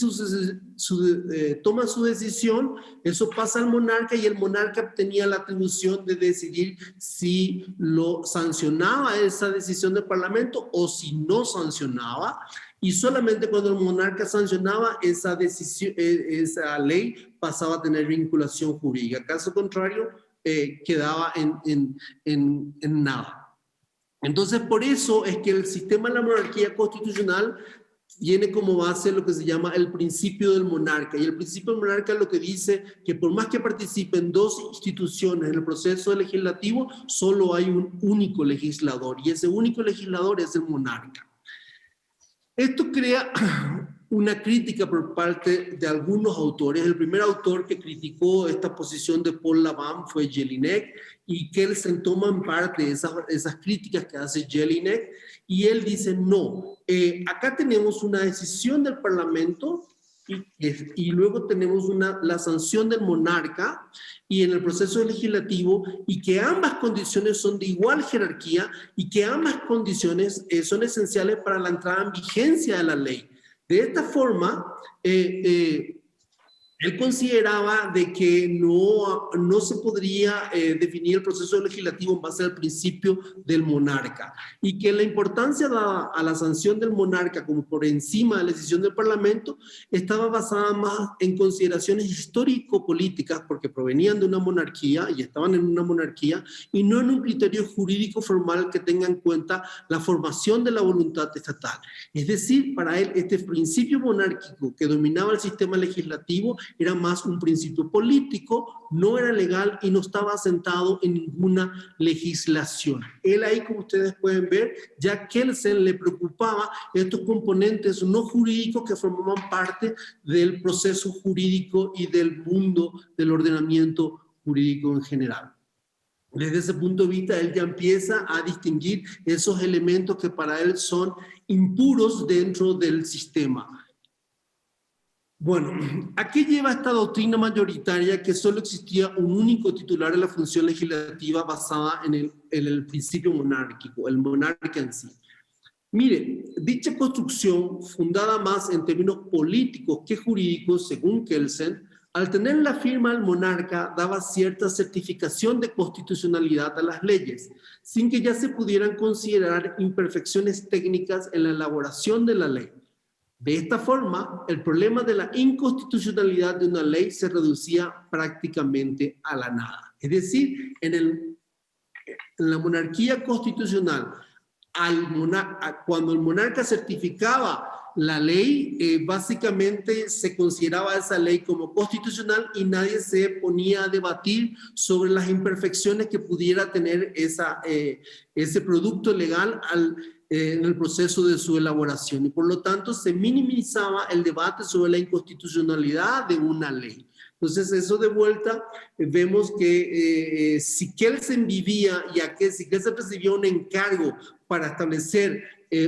toma su decisión, eso pasa al monarca y el monarca tenía la atribución de decidir si lo sancionaba esa decisión del Parlamento o si no sancionaba. Y solamente cuando el monarca sancionaba esa ley pasaba a tener vinculación jurídica. Caso contrario, quedaba en nada. Entonces, por eso es que el sistema de la monarquía constitucional tiene como base lo que se llama el principio del monarca. Y el principio del monarca lo que dice que por más que participen dos instituciones en el proceso legislativo, solo hay un único legislador. Y ese único legislador es el monarca. Esto crea una crítica por parte de algunos autores. El primer autor que criticó esta posición de Paul Lavand fue Jelinek, y Kelsen toma en parte esas críticas que hace Jelinek, y él dice, no, acá tenemos una decisión del Parlamento y luego tenemos la sanción del monarca y en el proceso legislativo, y que ambas condiciones son de igual jerarquía y que ambas condiciones son esenciales para la entrada en vigencia de la ley. De esta forma, él consideraba de que no se podría definir el proceso legislativo en base al principio del monarca, y que la importancia dada a la sanción del monarca como por encima de la decisión del Parlamento estaba basada más en consideraciones histórico-políticas, porque provenían de una monarquía y estaban en una monarquía, y no en un criterio jurídico formal que tenga en cuenta la formación de la voluntad estatal. Es decir, para él este principio monárquico que dominaba el sistema legislativo era más un principio político, no era legal y no estaba asentado en ninguna legislación. Él ahí, como ustedes pueden ver, ya Kelsen le preocupaba estos componentes no jurídicos que formaban parte del proceso jurídico y del mundo del ordenamiento jurídico en general. Desde ese punto de vista, él ya empieza a distinguir esos elementos que para él son impuros dentro del sistema. Bueno, ¿a qué lleva esta doctrina mayoritaria que solo existía un único titular de la función legislativa basada en el principio monárquico, el monarca en sí? Mire, dicha construcción, fundada más en términos políticos que jurídicos, según Kelsen, al tener la firma del monarca, daba cierta certificación de constitucionalidad a las leyes, sin que ya se pudieran considerar imperfecciones técnicas en la elaboración de la ley. De esta forma, el problema de la inconstitucionalidad de una ley se reducía prácticamente a la nada. Es decir, en la monarquía constitucional, cuando el monarca certificaba la ley, básicamente se consideraba esa ley como constitucional y nadie se ponía a debatir sobre las imperfecciones que pudiera tener ese producto legal en el proceso de su elaboración. Y por lo tanto se minimizaba el debate sobre la inconstitucionalidad de una ley. Entonces, eso de vuelta, vemos que si Kelsen vivía si Kelsen recibía un encargo para establecer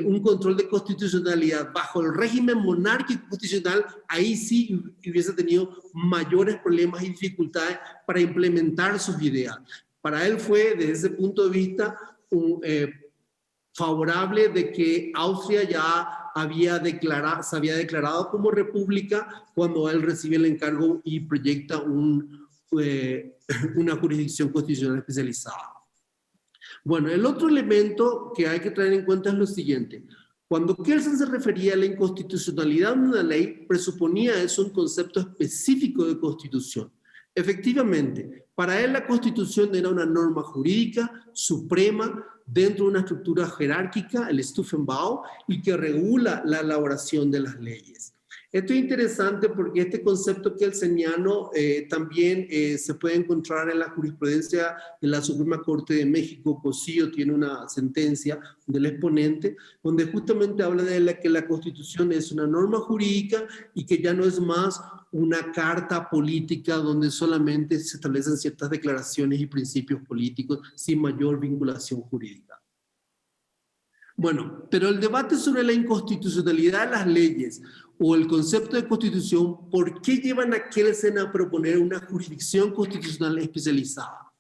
un control de constitucionalidad bajo el régimen monárquico constitucional, ahí sí hubiese tenido mayores problemas y dificultades para implementar sus ideas. Para él fue, desde ese punto de vista, favorable de que Austria ya se había declarado como república cuando él recibe el encargo y proyecta una jurisdicción constitucional especializada. Bueno, el otro elemento que hay que tener en cuenta es lo siguiente. Cuando Kelsen se refería a la inconstitucionalidad de una ley, presuponía eso un concepto específico de constitución. Efectivamente, para él la Constitución era una norma jurídica suprema dentro de una estructura jerárquica, el Stufenbau, y que regula la elaboración de las leyes. Esto es interesante porque este concepto kelseniano también se puede encontrar en la jurisprudencia de la Suprema Corte de México. Cosío tiene una sentencia del exponente donde justamente habla de que la Constitución es una norma jurídica y que ya no es más una carta política donde solamente se establecen ciertas declaraciones y principios políticos sin mayor vinculación jurídica. Bueno, pero el debate sobre la inconstitucionalidad de las leyes o el concepto de constitución, ¿por qué llevan a Kelsen a proponer una jurisdicción constitucional especializada?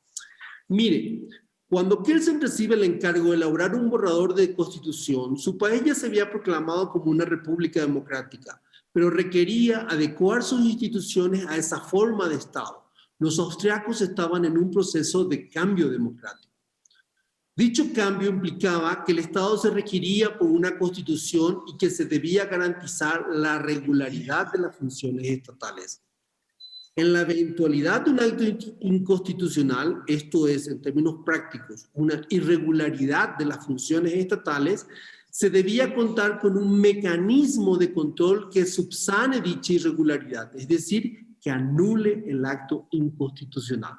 Mire, cuando Kelsen recibe el encargo de elaborar un borrador de constitución, su país ya se había proclamado como una república democrática, pero requería adecuar sus instituciones a esa forma de Estado. Los austriacos estaban en un proceso de cambio democrático. Dicho cambio implicaba que el Estado se regiría por una constitución y que se debía garantizar la regularidad de las funciones estatales. En la eventualidad de un acto inconstitucional, esto es, en términos prácticos, una irregularidad de las funciones estatales, se debía contar con un mecanismo de control que subsane dicha irregularidad, es decir, que anule el acto inconstitucional.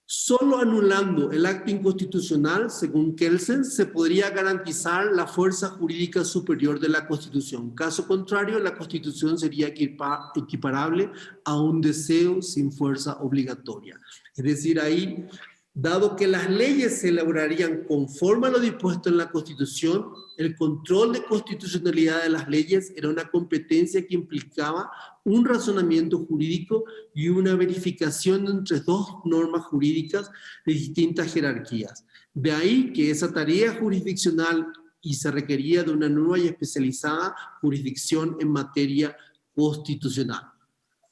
Solo anulando el acto inconstitucional, según Kelsen, se podría garantizar la fuerza jurídica superior de la Constitución. Caso contrario, la Constitución sería equiparable a un deseo sin fuerza obligatoria. Es decir, ahí, dado que las leyes se elaborarían conforme a lo dispuesto en la Constitución, el control de constitucionalidad de las leyes era una competencia que implicaba un razonamiento jurídico y una verificación entre dos normas jurídicas de distintas jerarquías. De ahí que esa tarea jurisdiccional y se requería de una nueva y especializada jurisdicción en materia constitucional.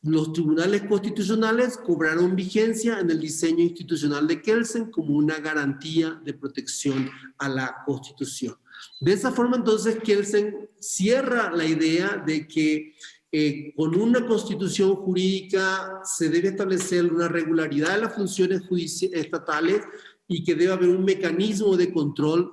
Los tribunales constitucionales cobraron vigencia en el diseño institucional de Kelsen como una garantía de protección a la Constitución. De esa forma, entonces, Kelsen cierra la idea de que con una constitución jurídica se debe establecer una regularidad de las funciones estatales y que debe haber un mecanismo de control,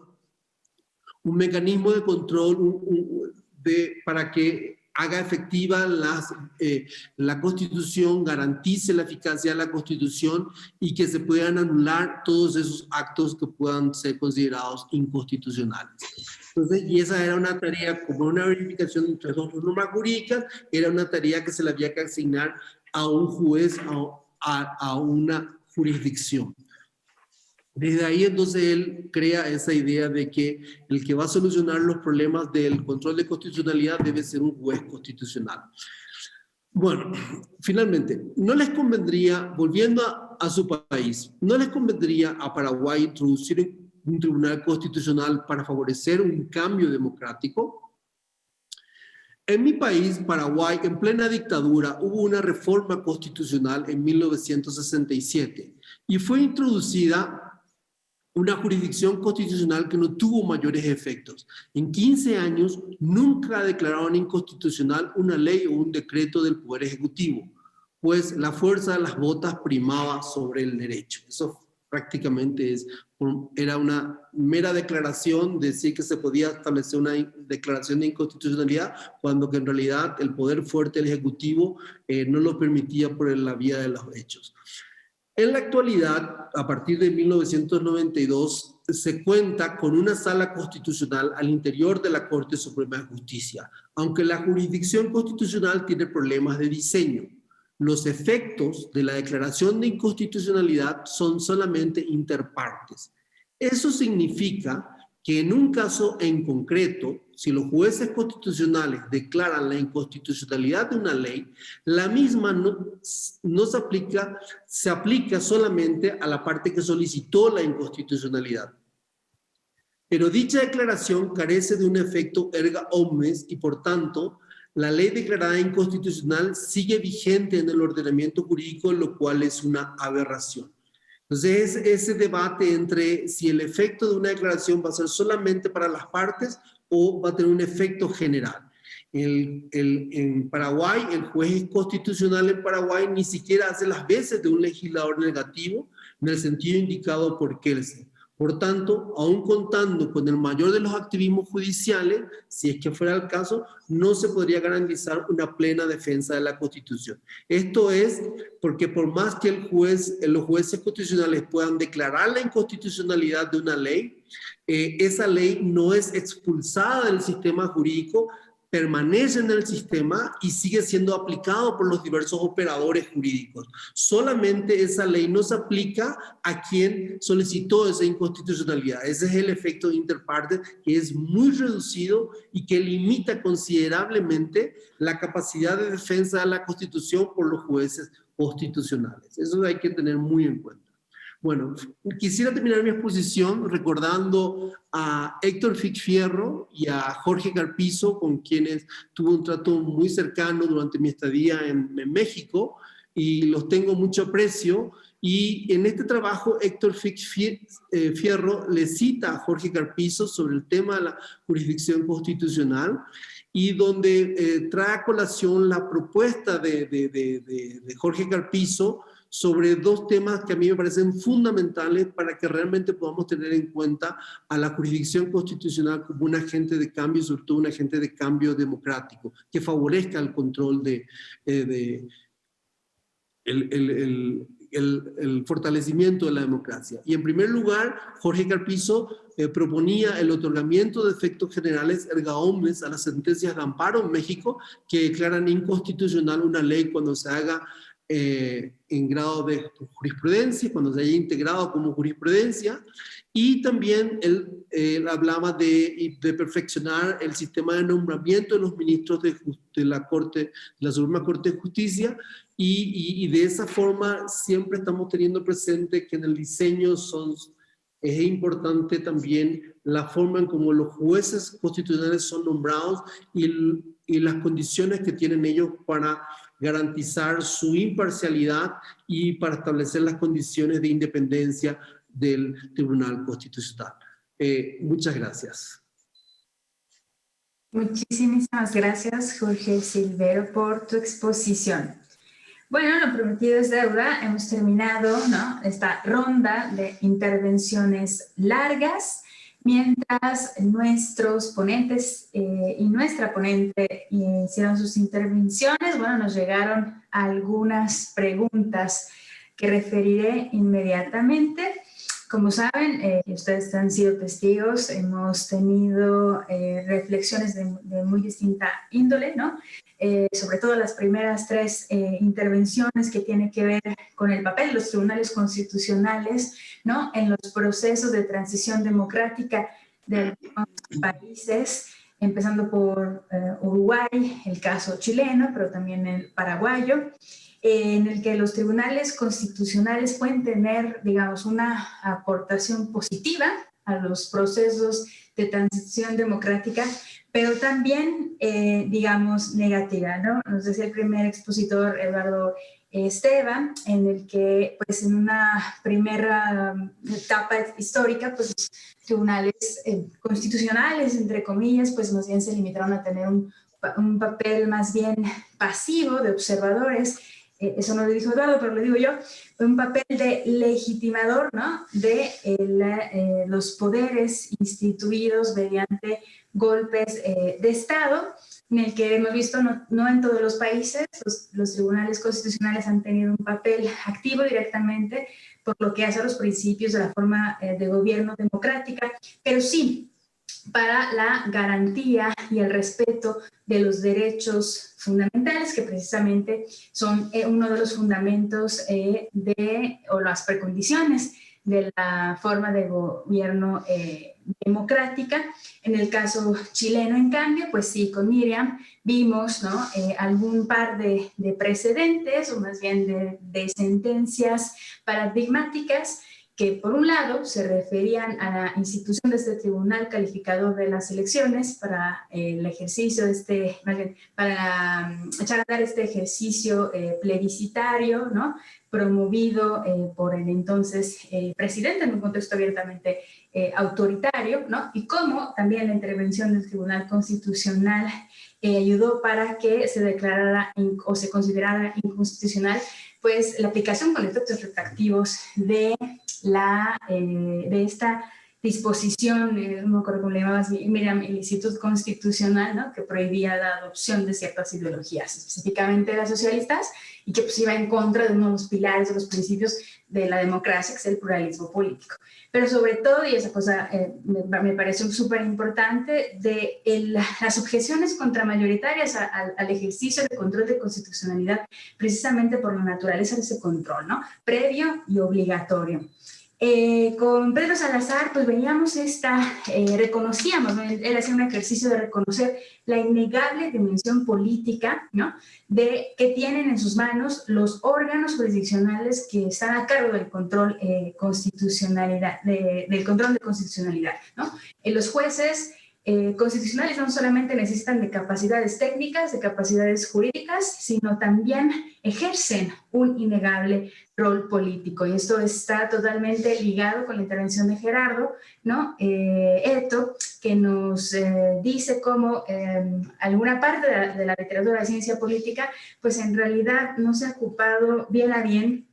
para que haga efectiva la Constitución, garantice la eficacia de la Constitución y que se puedan anular todos esos actos que puedan ser considerados inconstitucionales. Entonces, y esa era una tarea, como una verificación entre dos normas jurídicas, era una tarea que se le había que asignar a un juez, a una jurisdicción. Desde ahí entonces él crea esa idea de que el que va a solucionar los problemas del control de constitucionalidad debe ser un juez constitucional. Bueno, finalmente, no les convendría, volviendo a su país, no les convendría a Paraguay introducir un tribunal constitucional para favorecer un cambio democrático. En mi país, Paraguay, en plena dictadura, hubo una reforma constitucional en 1967 y fue introducida una jurisdicción constitucional que no tuvo mayores efectos. En 15 años nunca declararon inconstitucional una ley o un decreto del Poder Ejecutivo, pues la fuerza de las votas primaba sobre el derecho. Eso prácticamente era una mera declaración de decir que se podía establecer una declaración de inconstitucionalidad, cuando que en realidad el poder fuerte del Ejecutivo no lo permitía por la vía de los hechos. En la actualidad, a partir de 1992, se cuenta con una sala constitucional al interior de la Corte Suprema de Justicia, aunque la jurisdicción constitucional tiene problemas de diseño. Los efectos de la declaración de inconstitucionalidad son solamente interpartes. Eso significa que en un caso en concreto, si los jueces constitucionales declaran la inconstitucionalidad de una ley, la misma no se aplica solamente a la parte que solicitó la inconstitucionalidad. Pero dicha declaración carece de un efecto erga omnes y por tanto, la ley declarada inconstitucional sigue vigente en el ordenamiento jurídico, lo cual es una aberración. Entonces, ese debate entre si el efecto de una declaración va a ser solamente para las partes o va a tener un efecto general. En Paraguay, el juez constitucional en Paraguay ni siquiera hace las veces de un legislador negativo en el sentido indicado por Kelsen. Por tanto, aún contando con el mayor de los activismos judiciales, si es que fuera el caso, no se podría garantizar una plena defensa de la Constitución. Esto es porque por más que los jueces constitucionales puedan declarar la inconstitucionalidad de una ley, esa ley no es expulsada del sistema jurídico, permanece en el sistema y sigue siendo aplicado por los diversos operadores jurídicos. Solamente esa ley no se aplica a quien solicitó esa inconstitucionalidad. Ese es el efecto interpartes, que es muy reducido y que limita considerablemente la capacidad de defensa de la Constitución por los jueces constitucionales. Eso hay que tener muy en cuenta. Bueno, quisiera terminar mi exposición recordando a Héctor Fierro y a Jorge Carpizo, con quienes tuve un trato muy cercano durante mi estadía en México, y los tengo mucho aprecio. Y en este trabajo, Héctor Fierro le cita a Jorge Carpizo sobre el tema de la jurisdicción constitucional, y donde trae a colación la propuesta de Jorge Carpizo sobre dos temas que a mí me parecen fundamentales para que realmente podamos tener en cuenta a la jurisdicción constitucional como un agente de cambio, sobre todo un agente de cambio democrático, que favorezca el control el fortalecimiento de la democracia. Y en primer lugar, Jorge Carpizo proponía el otorgamiento de efectos generales erga omnes a las sentencias de amparo en México que declaran inconstitucional una ley cuando se haga en grado de jurisprudencia, cuando se haya integrado como jurisprudencia, y también él hablaba de perfeccionar el sistema de nombramiento de los ministros de la Suprema Corte de Justicia, y de esa forma siempre estamos teniendo presente que en el diseño es importante también la forma en cómo los jueces constitucionales son nombrados y las condiciones que tienen ellos para garantizar su imparcialidad y para establecer las condiciones de independencia del Tribunal Constitucional. Muchas gracias. Muchísimas gracias, Jorge Silvero, por tu exposición. Bueno, lo prometido es deuda. Hemos terminado, ¿no?, esta ronda de intervenciones largas, mientras nuestros ponentes y nuestra ponente hicieron sus intervenciones. Bueno, nos llegaron algunas preguntas que referiré inmediatamente. Como saben, y ustedes han sido testigos, hemos tenido reflexiones de muy distinta índole, ¿no? Sobre todo las primeras 3 intervenciones que tienen que ver con el papel de los tribunales constitucionales, ¿no? En los procesos de transición democrática de algunos países, empezando por Uruguay, el caso chileno, pero también el paraguayo, en el que los tribunales constitucionales pueden tener, digamos, una aportación positiva a los procesos de transición democrática, pero también, digamos, negativa, ¿no? Nos decía el primer expositor, Eduardo Esteban, en el que, pues, en una primera etapa histórica, pues, los tribunales constitucionales, entre comillas, pues, más bien se limitaron a tener un papel más bien pasivo de observadores. Eso no lo dijo Eduardo, pero lo digo yo, un papel de legitimador, ¿no? De los poderes instituidos mediante golpes de Estado, en el que hemos visto, no en todos los países, los tribunales constitucionales han tenido un papel activo directamente por lo que hace a los principios de la forma de gobierno democrática, pero sí para la garantía y el respeto de los derechos fundamentales, que precisamente son uno de los fundamentos o las precondiciones de la forma de gobierno democrática. En el caso chileno, en cambio, pues sí, con Miriam vimos, ¿no? Algún par de precedentes, o más bien de sentencias paradigmáticas, que por un lado se referían a la institución de este tribunal calificador de las elecciones para el ejercicio de para echar a andar este ejercicio plebiscitario, ¿no? Promovido por el entonces presidente en un contexto abiertamente autoritario, ¿no? Y cómo también la intervención del Tribunal Constitucional ayudó para que se declarara o se considerara inconstitucional, pues, la aplicación con efectos retroactivos de esta disposición, no me acuerdo cómo le llamabas, Miriam, el Instituto Constitucional, ¿no? Que prohibía la adopción de ciertas ideologías, específicamente las socialistas, y que, pues, iba en contra de uno de los pilares, de los principios de la democracia, que es el pluralismo político. Pero sobre todo, y esa cosa me pareció súper importante, de las objeciones contramayoritarias al ejercicio de control de constitucionalidad, precisamente por la naturaleza de ese control, ¿no? Previo y obligatorio. Con Pedro Salazar, pues veíamos reconocíamos, ¿no? Él hacía un ejercicio de reconocer la innegable dimensión política, ¿no? Que tienen en sus manos los órganos jurisdiccionales que están a cargo del control constitucionalidad, del control de constitucionalidad, ¿no? Los jueces constitucionales no solamente necesitan de capacidades técnicas, de capacidades jurídicas, sino también ejercen un innegable rol político. Y esto está totalmente ligado con la intervención de Gerardo, ¿no? Eto, que nos dice cómo alguna parte de la literatura de ciencia política, pues en realidad no se ha ocupado bien a bien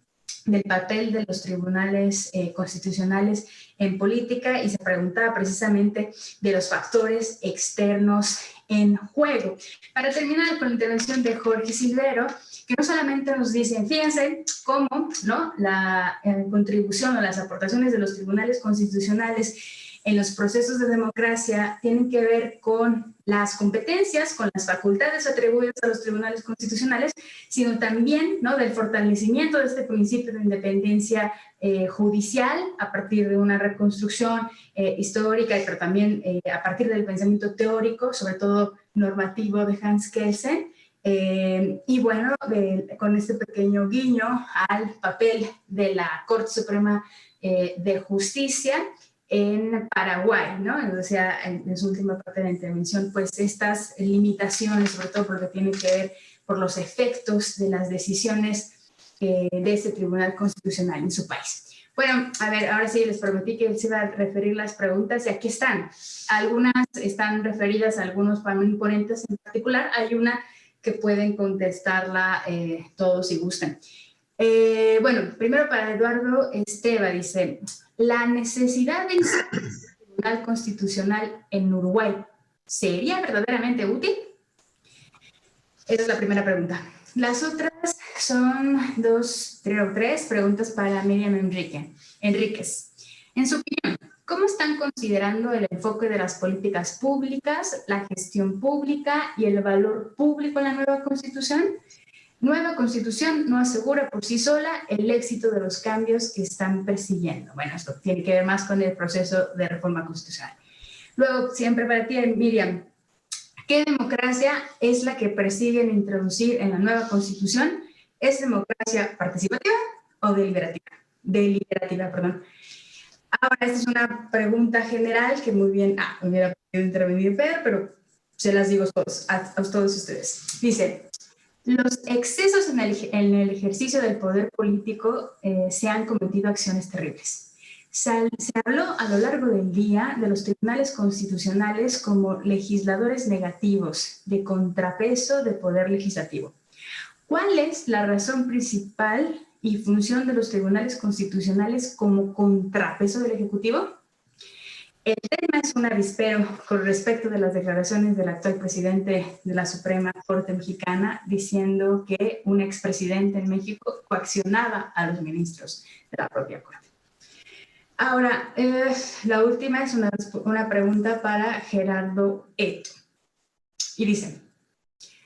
del papel de los tribunales constitucionales en política, y se preguntaba precisamente de los factores externos en juego. Para terminar con la intervención de Jorge Silvero, que no solamente nos dicen, fíjense cómo, ¿no? La contribución o las aportaciones de los tribunales constitucionales en los procesos de democracia tienen que ver con las competencias, con las facultades atribuidas a los tribunales constitucionales, sino también, ¿no? Del fortalecimiento de este principio de independencia judicial a partir de una reconstrucción histórica, pero también a partir del pensamiento teórico, sobre todo normativo, de Hans Kelsen. Y bueno, con este pequeño guiño al papel de la Corte Suprema de Justicia en Paraguay, ¿no? O sea, en su última parte de la intervención, pues estas limitaciones, sobre todo porque tienen que ver por los efectos de las decisiones de este Tribunal Constitucional en su país. Bueno, a ver, ahora sí les prometí que se iba a referir las preguntas y aquí están. Algunas están referidas a algunos ponentes en particular. Hay una que pueden contestarla todos si gustan. Bueno, primero para Eduardo Esteva, dice, la necesidad de instalar un tribunal constitucional en Uruguay, ¿sería verdaderamente útil? Esa es la primera pregunta. Las otras son tres preguntas para Miriam Enríquez. En su opinión, ¿cómo están considerando el enfoque de las políticas públicas, la gestión pública y el valor público en la nueva Constitución? Nueva Constitución no asegura por sí sola el éxito de los cambios que están persiguiendo. Bueno, esto tiene que ver más con el proceso de reforma constitucional. Luego, siempre para ti, Miriam, ¿qué democracia es la que persiguen introducir en la nueva Constitución? ¿Es democracia participativa o deliberativa? Deliberativa, perdón. Ahora, esta es una pregunta general que muy bien, hubiera podido intervenir Pedro, pero se las digo a todos ustedes. Dice, los excesos en el ejercicio del poder político se han cometido acciones terribles. Se habló a lo largo del día de los tribunales constitucionales como legisladores negativos, de contrapeso de poder legislativo. ¿Cuál es la razón principal y función de los tribunales constitucionales como contrapeso del Ejecutivo? El tema es un avispero con respecto de las declaraciones del actual presidente de la Suprema Corte Mexicana diciendo que un expresidente en México coaccionaba a los ministros de la propia Corte. Ahora, la última es una pregunta para Gerardo Eto. Y dice,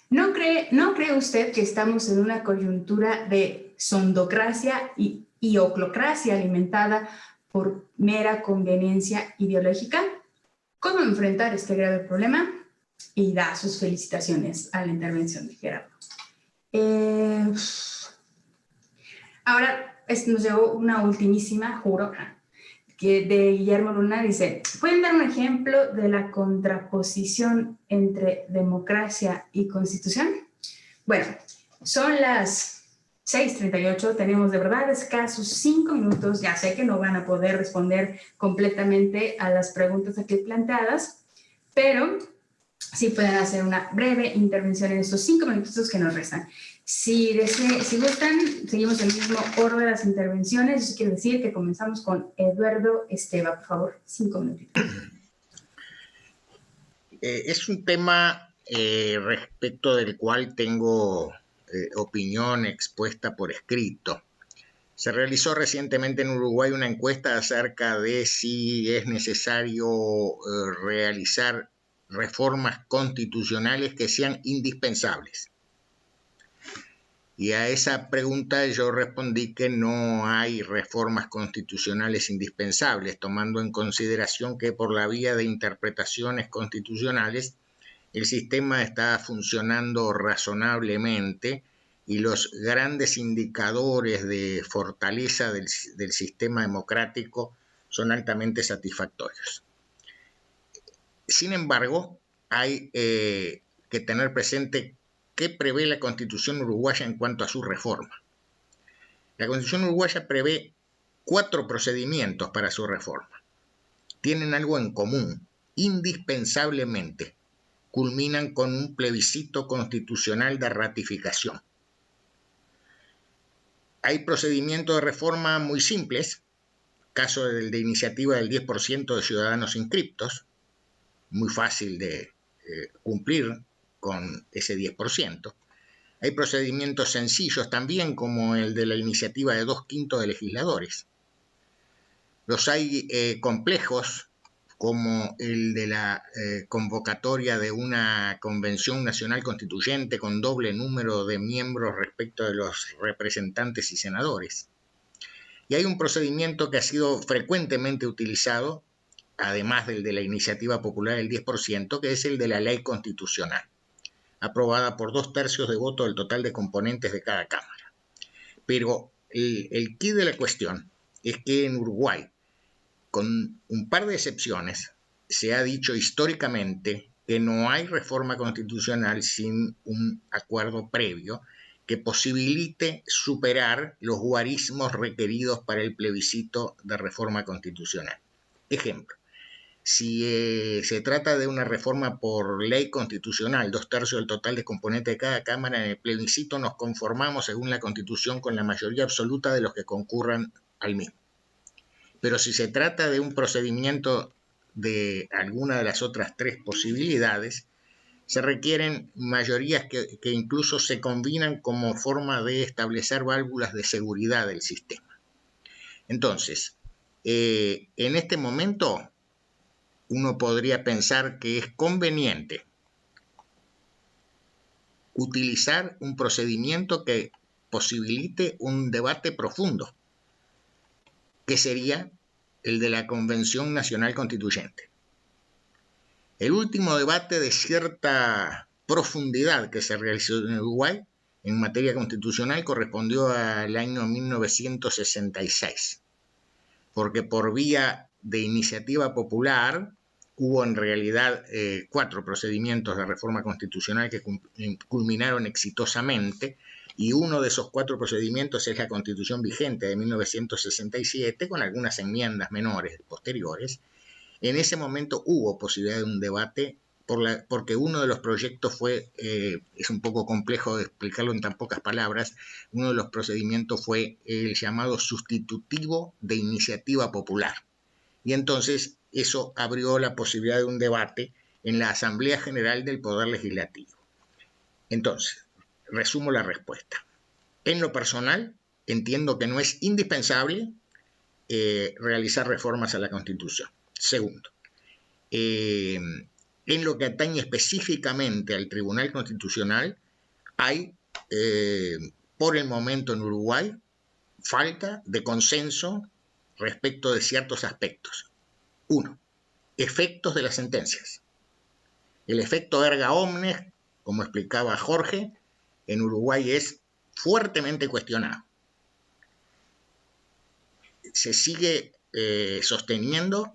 ¿no cree usted que estamos en una coyuntura de sondocracia y oclocracia alimentada por mera conveniencia ideológica? ¿Cómo enfrentar este grave problema? Y da sus felicitaciones a la intervención de Gerardo. Ahora nos llegó una ultimísima, juro, que de Guillermo Luna. Dice, ¿pueden dar un ejemplo de la contraposición entre democracia y constitución? Bueno, son las 6:38, tenemos de verdad escasos 5 minutos, ya sé que no van a poder responder completamente a las preguntas aquí planteadas, pero sí pueden hacer una breve intervención en estos 5 minutos que nos restan. Si gustan, seguimos el mismo orden de las intervenciones. Eso quiere decir que comenzamos con Eduardo Esteva, por favor, 5 minutitos. Es un tema respecto del cual tengo opinión expuesta por escrito. Se realizó recientemente en Uruguay una encuesta acerca de si es necesario realizar reformas constitucionales que sean indispensables. Y a esa pregunta yo respondí que no hay reformas constitucionales indispensables, tomando en consideración que por la vía de interpretaciones constitucionales el sistema está funcionando razonablemente y los grandes indicadores de fortaleza del sistema democrático son altamente satisfactorios. Sin embargo, hay que tener presente qué prevé la Constitución uruguaya en cuanto a su reforma. La Constitución uruguaya prevé 4 procedimientos para su reforma. Tienen algo en común, indispensablemente. Culminan con un plebiscito constitucional de ratificación. Hay procedimientos de reforma muy simples, caso del de iniciativa del 10% de ciudadanos inscriptos, muy fácil de cumplir con ese 10%. Hay procedimientos sencillos también, como el de la iniciativa de 2/5 de legisladores. Los hay complejos, como el de la convocatoria de una convención nacional constituyente con doble número de miembros respecto de los representantes y senadores. Y hay un procedimiento que ha sido frecuentemente utilizado, además del de la iniciativa popular del 10%, que es el de la ley constitucional, aprobada por 2/3 de voto del total de componentes de cada cámara. Pero el quid de la cuestión es que en Uruguay, con un par de excepciones, se ha dicho históricamente que no hay reforma constitucional sin un acuerdo previo que posibilite superar los guarismos requeridos para el plebiscito de reforma constitucional. Ejemplo, si se trata de una reforma por ley constitucional, 2/3 del total de componentes de cada cámara, en el plebiscito nos conformamos, según la Constitución, con la mayoría absoluta de los que concurran al mismo. Pero si se trata de un procedimiento de alguna de las otras 3 posibilidades, se requieren mayorías que incluso se combinan como forma de establecer válvulas de seguridad del sistema. Entonces, En este momento uno podría pensar que es conveniente utilizar un procedimiento que posibilite un debate profundo, que sería el de la Convención Nacional Constituyente. El último debate de cierta profundidad que se realizó en Uruguay en materia constitucional correspondió al año 1966, porque por vía de iniciativa popular hubo en realidad 4 procedimientos de reforma constitucional que culminaron exitosamente, y uno de esos 4 procedimientos es la Constitución vigente de 1967, con algunas enmiendas menores posteriores. En ese momento hubo posibilidad de un debate, porque uno de los proyectos fue, es un poco complejo de explicarlo en tan pocas palabras, uno de los procedimientos fue el llamado sustitutivo de iniciativa popular. Y entonces eso abrió la posibilidad de un debate en la Asamblea General del Poder Legislativo. Entonces, resumo la respuesta. En lo personal, entiendo que no es indispensable realizar reformas a la Constitución. Segundo, en lo que atañe específicamente al Tribunal Constitucional, hay, por el momento en Uruguay, falta de consenso respecto de ciertos aspectos. 1. Efectos de las sentencias. El efecto erga omnes, como explicaba Jorge, en Uruguay es fuertemente cuestionado. Se sigue sosteniendo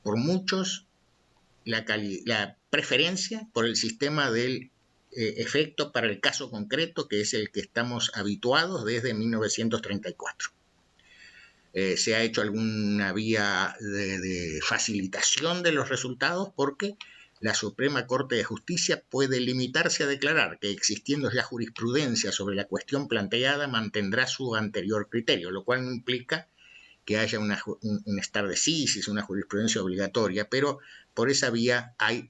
por muchos la preferencia por el sistema del efecto para el caso concreto, que es el que estamos habituados desde 1934. Se ha hecho alguna vía de facilitación de los resultados, porque la Suprema Corte de Justicia puede limitarse a declarar que, existiendo ya jurisprudencia sobre la cuestión planteada, mantendrá su anterior criterio, lo cual no implica que haya un stare decisis, una jurisprudencia obligatoria, pero por esa vía hay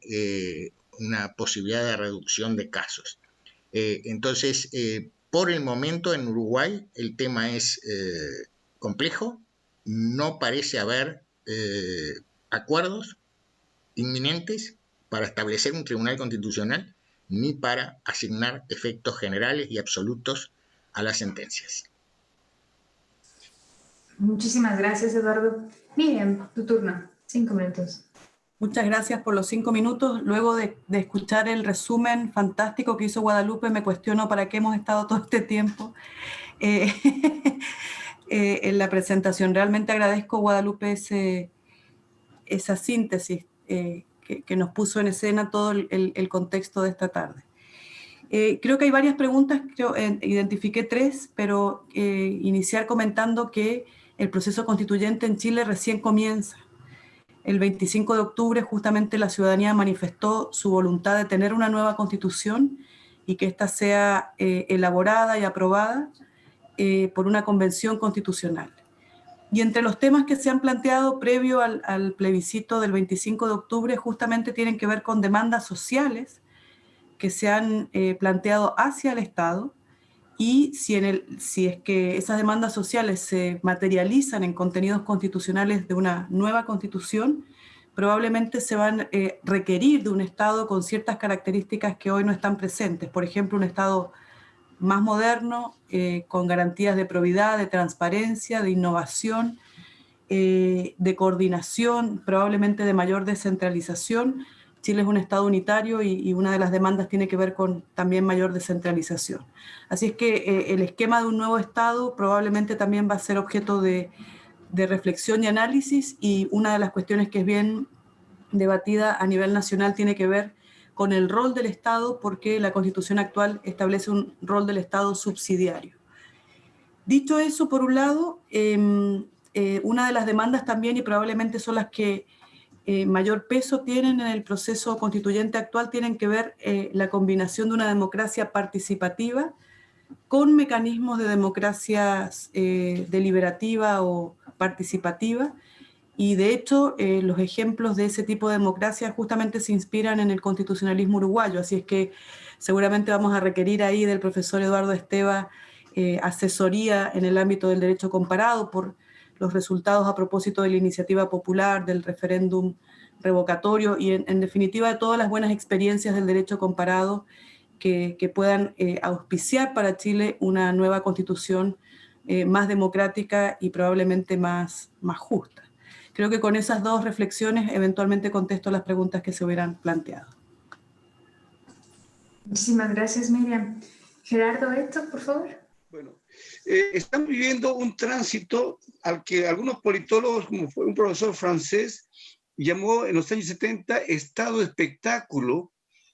una posibilidad de reducción de casos. Entonces, por el momento en Uruguay el tema es complejo, no parece haber acuerdos inminentes para establecer un tribunal constitucional ni para asignar efectos generales y absolutos a las sentencias. Muchísimas gracias, Eduardo. Miriam, tu turno. 5 minutos. Muchas gracias por los 5 minutos. Luego de escuchar el resumen fantástico que hizo Guadalupe, me cuestiono para qué hemos estado todo este tiempo en la presentación. Realmente agradezco, Guadalupe, esa síntesis que nos puso en escena todo el contexto de esta tarde. Creo que hay varias preguntas, identifiqué 3, pero iniciar comentando que el proceso constituyente en Chile recién comienza. El 25 de octubre justamente la ciudadanía manifestó su voluntad de tener una nueva constitución y que ésta sea elaborada y aprobada por una convención constitucional. Y entre los temas que se han planteado previo al plebiscito del 25 de octubre justamente tienen que ver con demandas sociales que se han planteado hacia el Estado, y si es que esas demandas sociales se materializan en contenidos constitucionales de una nueva constitución, probablemente se van a requerir de un Estado con ciertas características que hoy no están presentes. Por ejemplo, un Estado más moderno, con garantías de probidad, de transparencia, de innovación, de coordinación, probablemente de mayor descentralización. Chile es un Estado unitario y una de las demandas tiene que ver con también mayor descentralización. Así es que el esquema de un nuevo Estado probablemente también va a ser objeto de reflexión y análisis, y una de las cuestiones que es bien debatida a nivel nacional tiene que ver con el rol del Estado, porque la Constitución actual establece un rol del Estado subsidiario. Dicho eso, por un lado, una de las demandas también, y probablemente son las que mayor peso tienen en el proceso constituyente actual, tienen que ver la combinación de una democracia participativa con mecanismos de democracia deliberativa o participativa, y de hecho los ejemplos de ese tipo de democracia justamente se inspiran en el constitucionalismo uruguayo, así es que seguramente vamos a requerir ahí del profesor Eduardo Esteva asesoría en el ámbito del derecho comparado por los resultados a propósito de la iniciativa popular, del referéndum revocatorio y en definitiva de todas las buenas experiencias del derecho comparado que puedan auspiciar para Chile una nueva constitución más democrática y probablemente más justa. Creo que con esas dos reflexiones eventualmente contesto las preguntas que se hubieran planteado. Muchísimas gracias, Miriam. Gerardo, Héctor, por favor. Bueno, están viviendo un tránsito al que algunos politólogos, como fue un profesor francés, llamó en los años 70 estado de espectáculo,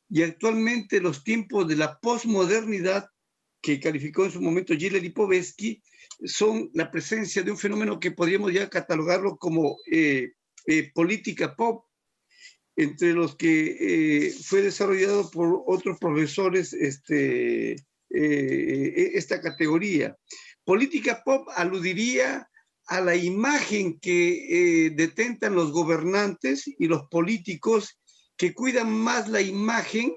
y actualmente los tiempos de la posmodernidad, que calificó en su momento Gilles Lipovetsky, son la presencia de un fenómeno que podríamos ya catalogarlo como política pop, entre los que fue desarrollado por otros profesores esta categoría. Política pop aludiría a la imagen que detentan los gobernantes y los políticos, que cuidan más la imagen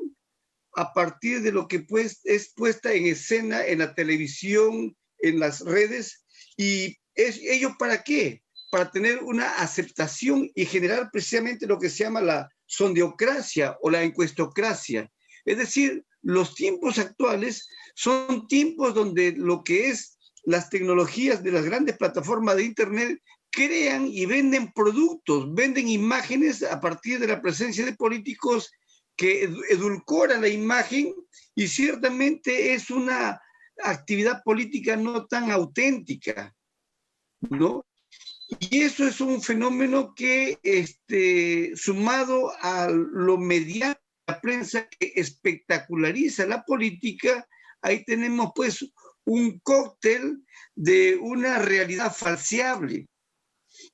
a partir de lo que pues es puesta en escena en la televisión, en las redes. ¿Y ello para qué? Para tener una aceptación y generar precisamente lo que se llama la sondeocracia o la encuestocracia. Es decir, los tiempos actuales son tiempos donde lo que es las tecnologías de las grandes plataformas de Internet crean y venden productos, venden imágenes a partir de la presencia de políticos que edulcoran la imagen, y ciertamente es una actividad política no tan auténtica, ¿no? Y eso es un fenómeno que, sumado a lo mediático, la prensa que espectaculariza la política, ahí tenemos pues un cóctel de una realidad falseable.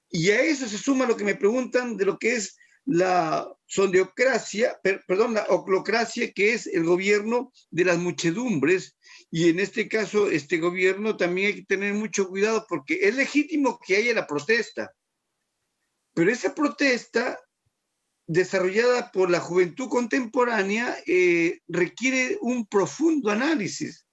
Y a eso se suma lo que me preguntan de lo que es la sondeocracia, la oclocracia, que es el gobierno de las muchedumbres. Y en este caso, este gobierno también hay que tener mucho cuidado, porque es legítimo que haya la protesta, pero esa protesta desarrollada por la juventud contemporánea requiere un profundo análisis.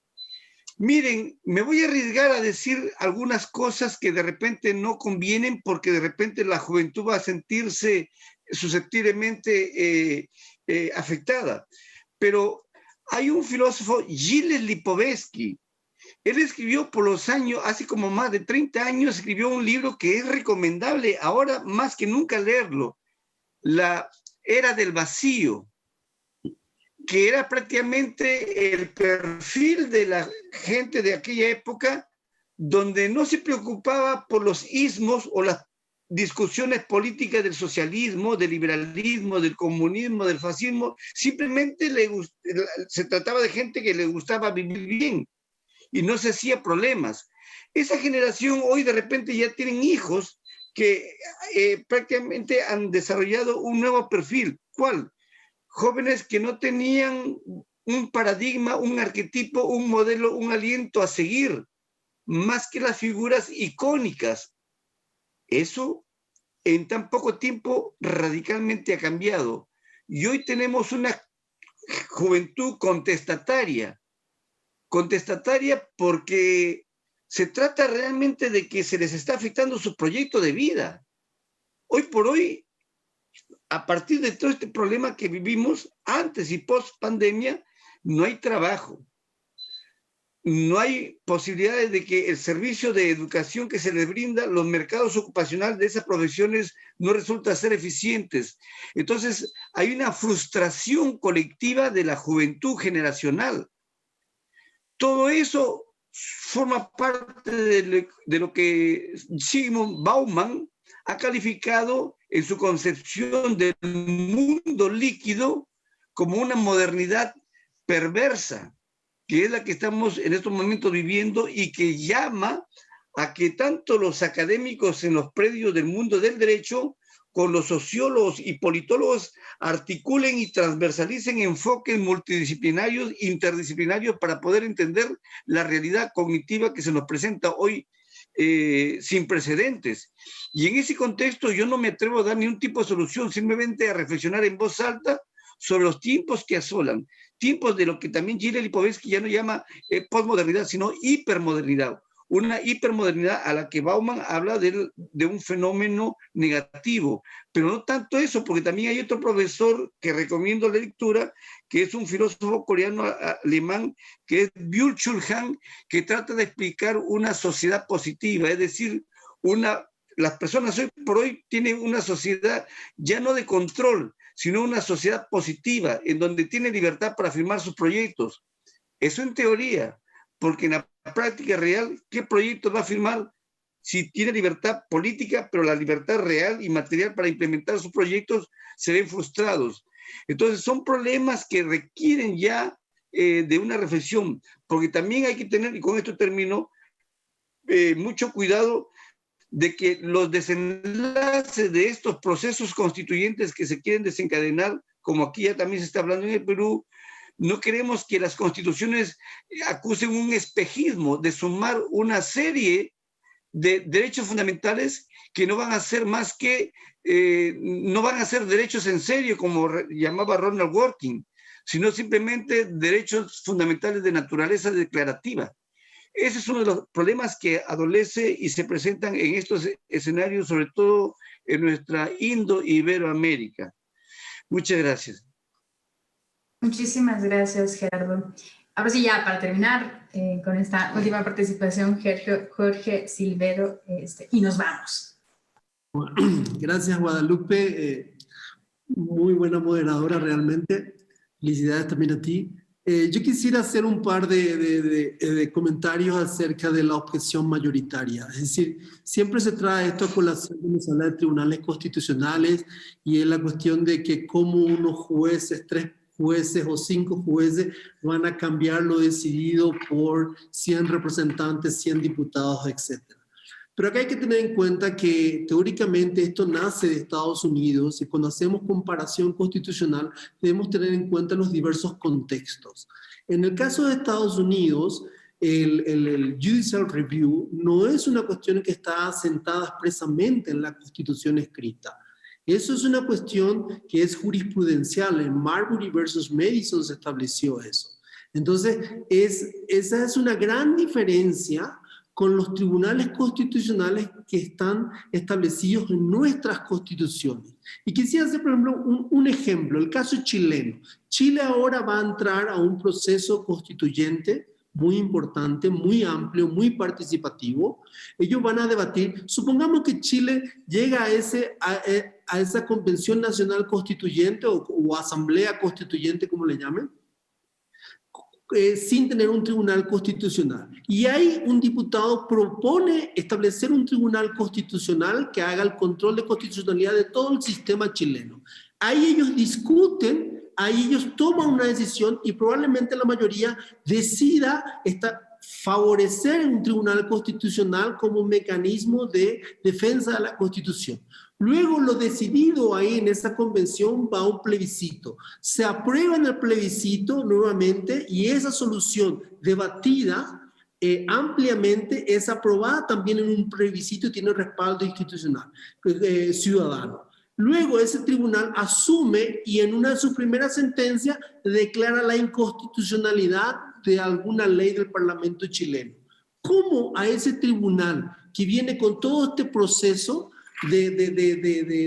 Miren, me voy a arriesgar a decir algunas cosas que de repente no convienen, porque de repente la juventud va a sentirse susceptiblemente afectada. Pero hay un filósofo, Gilles Lipovetsky. Él escribió por los años, hace como más de 30 años, escribió un libro que es recomendable ahora más que nunca leerlo, La Era del Vacío, que era prácticamente el perfil de la gente de aquella época, donde no se preocupaba por los ismos o las discusiones políticas del socialismo, del liberalismo, del comunismo, del fascismo. Simplemente se trataba de gente que le gustaba vivir bien y no se hacía problemas. Esa generación hoy de repente ya tienen hijos que prácticamente han desarrollado un nuevo perfil. ¿Cuál? Jóvenes que no tenían un paradigma, un arquetipo, un modelo, un aliento a seguir, más que las figuras icónicas. Eso en tan poco tiempo radicalmente ha cambiado. Y hoy tenemos una juventud contestataria porque se trata realmente de que se les está afectando su proyecto de vida. Hoy por hoy, a partir de todo este problema que vivimos antes y post pandemia, no hay trabajo, no hay posibilidades de que el servicio de educación que se les brinda, los mercados ocupacionales de esas profesiones no resultan ser eficientes. Entonces hay una frustración colectiva de la juventud generacional. Todo eso forma parte de lo que Zygmunt Bauman ha calificado en su concepción del mundo líquido como una modernidad perversa, que es la que estamos en estos momentos viviendo y que llama a que tanto los académicos en los predios del mundo del derecho con los sociólogos y politólogos articulen y transversalicen enfoques multidisciplinarios, interdisciplinarios, para poder entender la realidad cognitiva que se nos presenta hoy sin precedentes. Y en ese contexto yo no me atrevo a dar ni un tipo de solución, simplemente a reflexionar en voz alta sobre los tiempos que asolan, tiempos de lo que también Gilles Lipovetsky ya no llama posmodernidad, sino hipermodernidad, una hipermodernidad a la que Bauman habla de un fenómeno negativo. Pero no tanto eso, porque también hay otro profesor que recomiendo la lectura, que es un filósofo coreano alemán, que es Byung-Chul Han, que trata de explicar una sociedad positiva, es decir, las personas hoy por hoy tienen una sociedad ya no de control, sino una sociedad positiva, en donde tiene libertad para firmar sus proyectos. Eso en teoría, porque en la práctica real, ¿qué proyectos va a firmar si tiene libertad política, pero la libertad real y material para implementar sus proyectos se ven frustrados? Entonces son problemas que requieren ya de una reflexión, porque también hay que tener, y con esto termino, mucho cuidado de que los desenlaces de estos procesos constituyentes que se quieren desencadenar, como aquí ya también se está hablando en el Perú, no queremos que las constituciones acusen un espejismo de sumar una serie de derechos fundamentales que no van a ser más que, no van a ser derechos en serio, como llamaba Ronald Working, sino simplemente derechos fundamentales de naturaleza declarativa. Ese es uno de los problemas que adolece y se presentan en estos escenarios, sobre todo en nuestra Indo-Iberoamérica. Muchas gracias. Muchísimas gracias, Gerardo. Ahora sí, ya para terminar con esta última participación, Jorge Silvedo, y nos vamos. Gracias, Guadalupe. Muy buena moderadora, realmente. Felicidades también a ti. Yo quisiera hacer un par de comentarios acerca de la objeción mayoritaria. Es decir, siempre se trae esto a colación cuando se habla de tribunales constitucionales, y es la cuestión de que cómo unos jueces, 3 jueces o 5 jueces van a cambiar lo decidido por 100 representantes, 100 diputados, etc. Pero acá hay que tener en cuenta que teóricamente esto nace de Estados Unidos, y cuando hacemos comparación constitucional debemos tener en cuenta los diversos contextos. En el caso de Estados Unidos, el Judicial Review no es una cuestión que está asentada expresamente en la Constitución escrita. Eso es una cuestión que es jurisprudencial. En Marbury versus Madison se estableció eso. Entonces, esa es una gran diferencia con los tribunales constitucionales que están establecidos en nuestras constituciones. Y quisiera hacer, por ejemplo, un ejemplo, el caso chileno. Chile ahora va a entrar a un proceso constituyente muy importante, muy amplio, muy participativo. Ellos van a debatir. Supongamos que Chile llega a esa Convención Nacional Constituyente o Asamblea Constituyente, como le llamen, sin tener un tribunal constitucional. Y ahí un diputado propone establecer un tribunal constitucional que haga el control de constitucionalidad de todo el sistema chileno. Ahí ellos discuten, ahí ellos toman una decisión, y probablemente la mayoría decida favorecer un tribunal constitucional como un mecanismo de defensa de la Constitución. Luego lo decidido ahí en esa convención va a un plebiscito. Se aprueba en el plebiscito nuevamente, y esa solución debatida ampliamente es aprobada también en un plebiscito y tiene respaldo institucional, ciudadano. Luego ese tribunal asume y en una de sus primeras sentencias declara la inconstitucionalidad de alguna ley del Parlamento chileno. ¿Cómo a ese tribunal que viene con todo este proceso de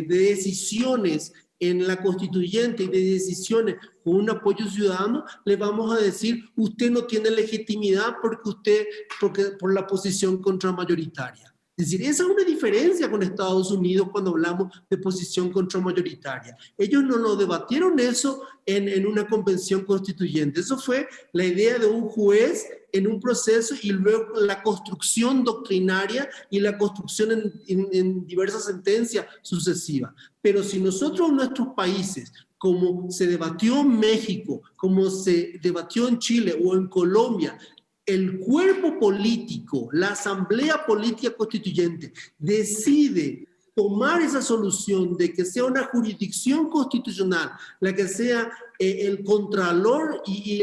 decisiones en la constituyente y de decisiones con un apoyo ciudadano le vamos a decir usted no tiene legitimidad por la posición contramayoritaria? Es decir, esa es una diferencia con Estados Unidos cuando hablamos de posición contramayoritaria. Ellos no lo debatieron eso en una convención constituyente. Eso fue la idea de un juez en un proceso, y luego la construcción doctrinaria y la construcción en diversas sentencias sucesivas. Pero si nosotros en nuestros países, como se debatió en México, como se debatió en Chile o en Colombia, el cuerpo político, la Asamblea Política Constituyente, decide tomar esa solución de que sea una jurisdicción constitucional, la que sea el contralor y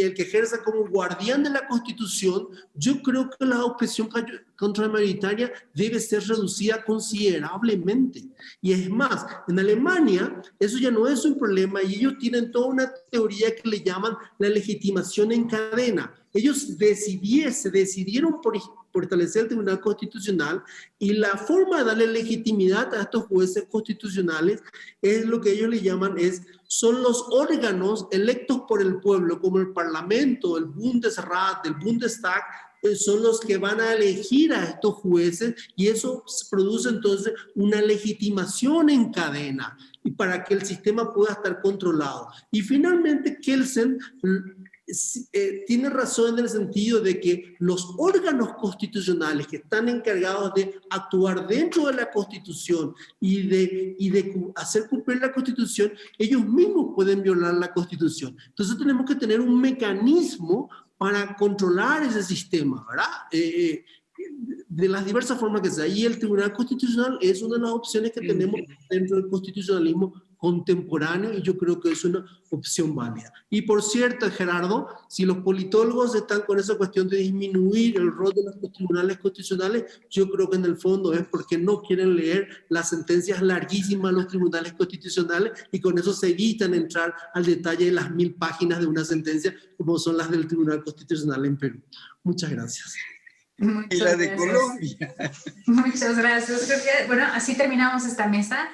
el que ejerza como guardián de la Constitución, yo creo que la objeción contramayoritaria debe ser reducida considerablemente. Y es más, en Alemania eso ya no es un problema, y ellos tienen toda una teoría que le llaman la legitimación en cadena. ellos se decidieron por fortalecer el Tribunal Constitucional, y la forma de darle legitimidad a estos jueces constitucionales es lo que ellos le llaman, son los órganos electos por el pueblo, como el Parlamento, el Bundesrat, el Bundestag, son los que van a elegir a estos jueces, y eso produce entonces una legitimación en cadena y para que el sistema pueda estar controlado. Y finalmente Kelsen tiene razón en el sentido de que los órganos constitucionales que están encargados de actuar dentro de la Constitución y de hacer cumplir la Constitución, ellos mismos pueden violar la Constitución. Entonces tenemos que tener un mecanismo para controlar ese sistema, ¿verdad? De las diversas formas que sea. Y el Tribunal Constitucional es una de las opciones que tenemos dentro del constitucionalismo contemporáneo, y yo creo que es una opción válida. Y por cierto, Gerardo, si los politólogos están con esa cuestión de disminuir el rol de los tribunales constitucionales, yo creo que en el fondo es porque no quieren leer las sentencias larguísimas de los tribunales constitucionales, y con eso se evitan entrar al detalle de las 1000 páginas de una sentencia, como son las del Tribunal Constitucional en Perú. Muchas gracias. Y la de Colombia. Muchas gracias. Creo que, bueno, así terminamos esta mesa.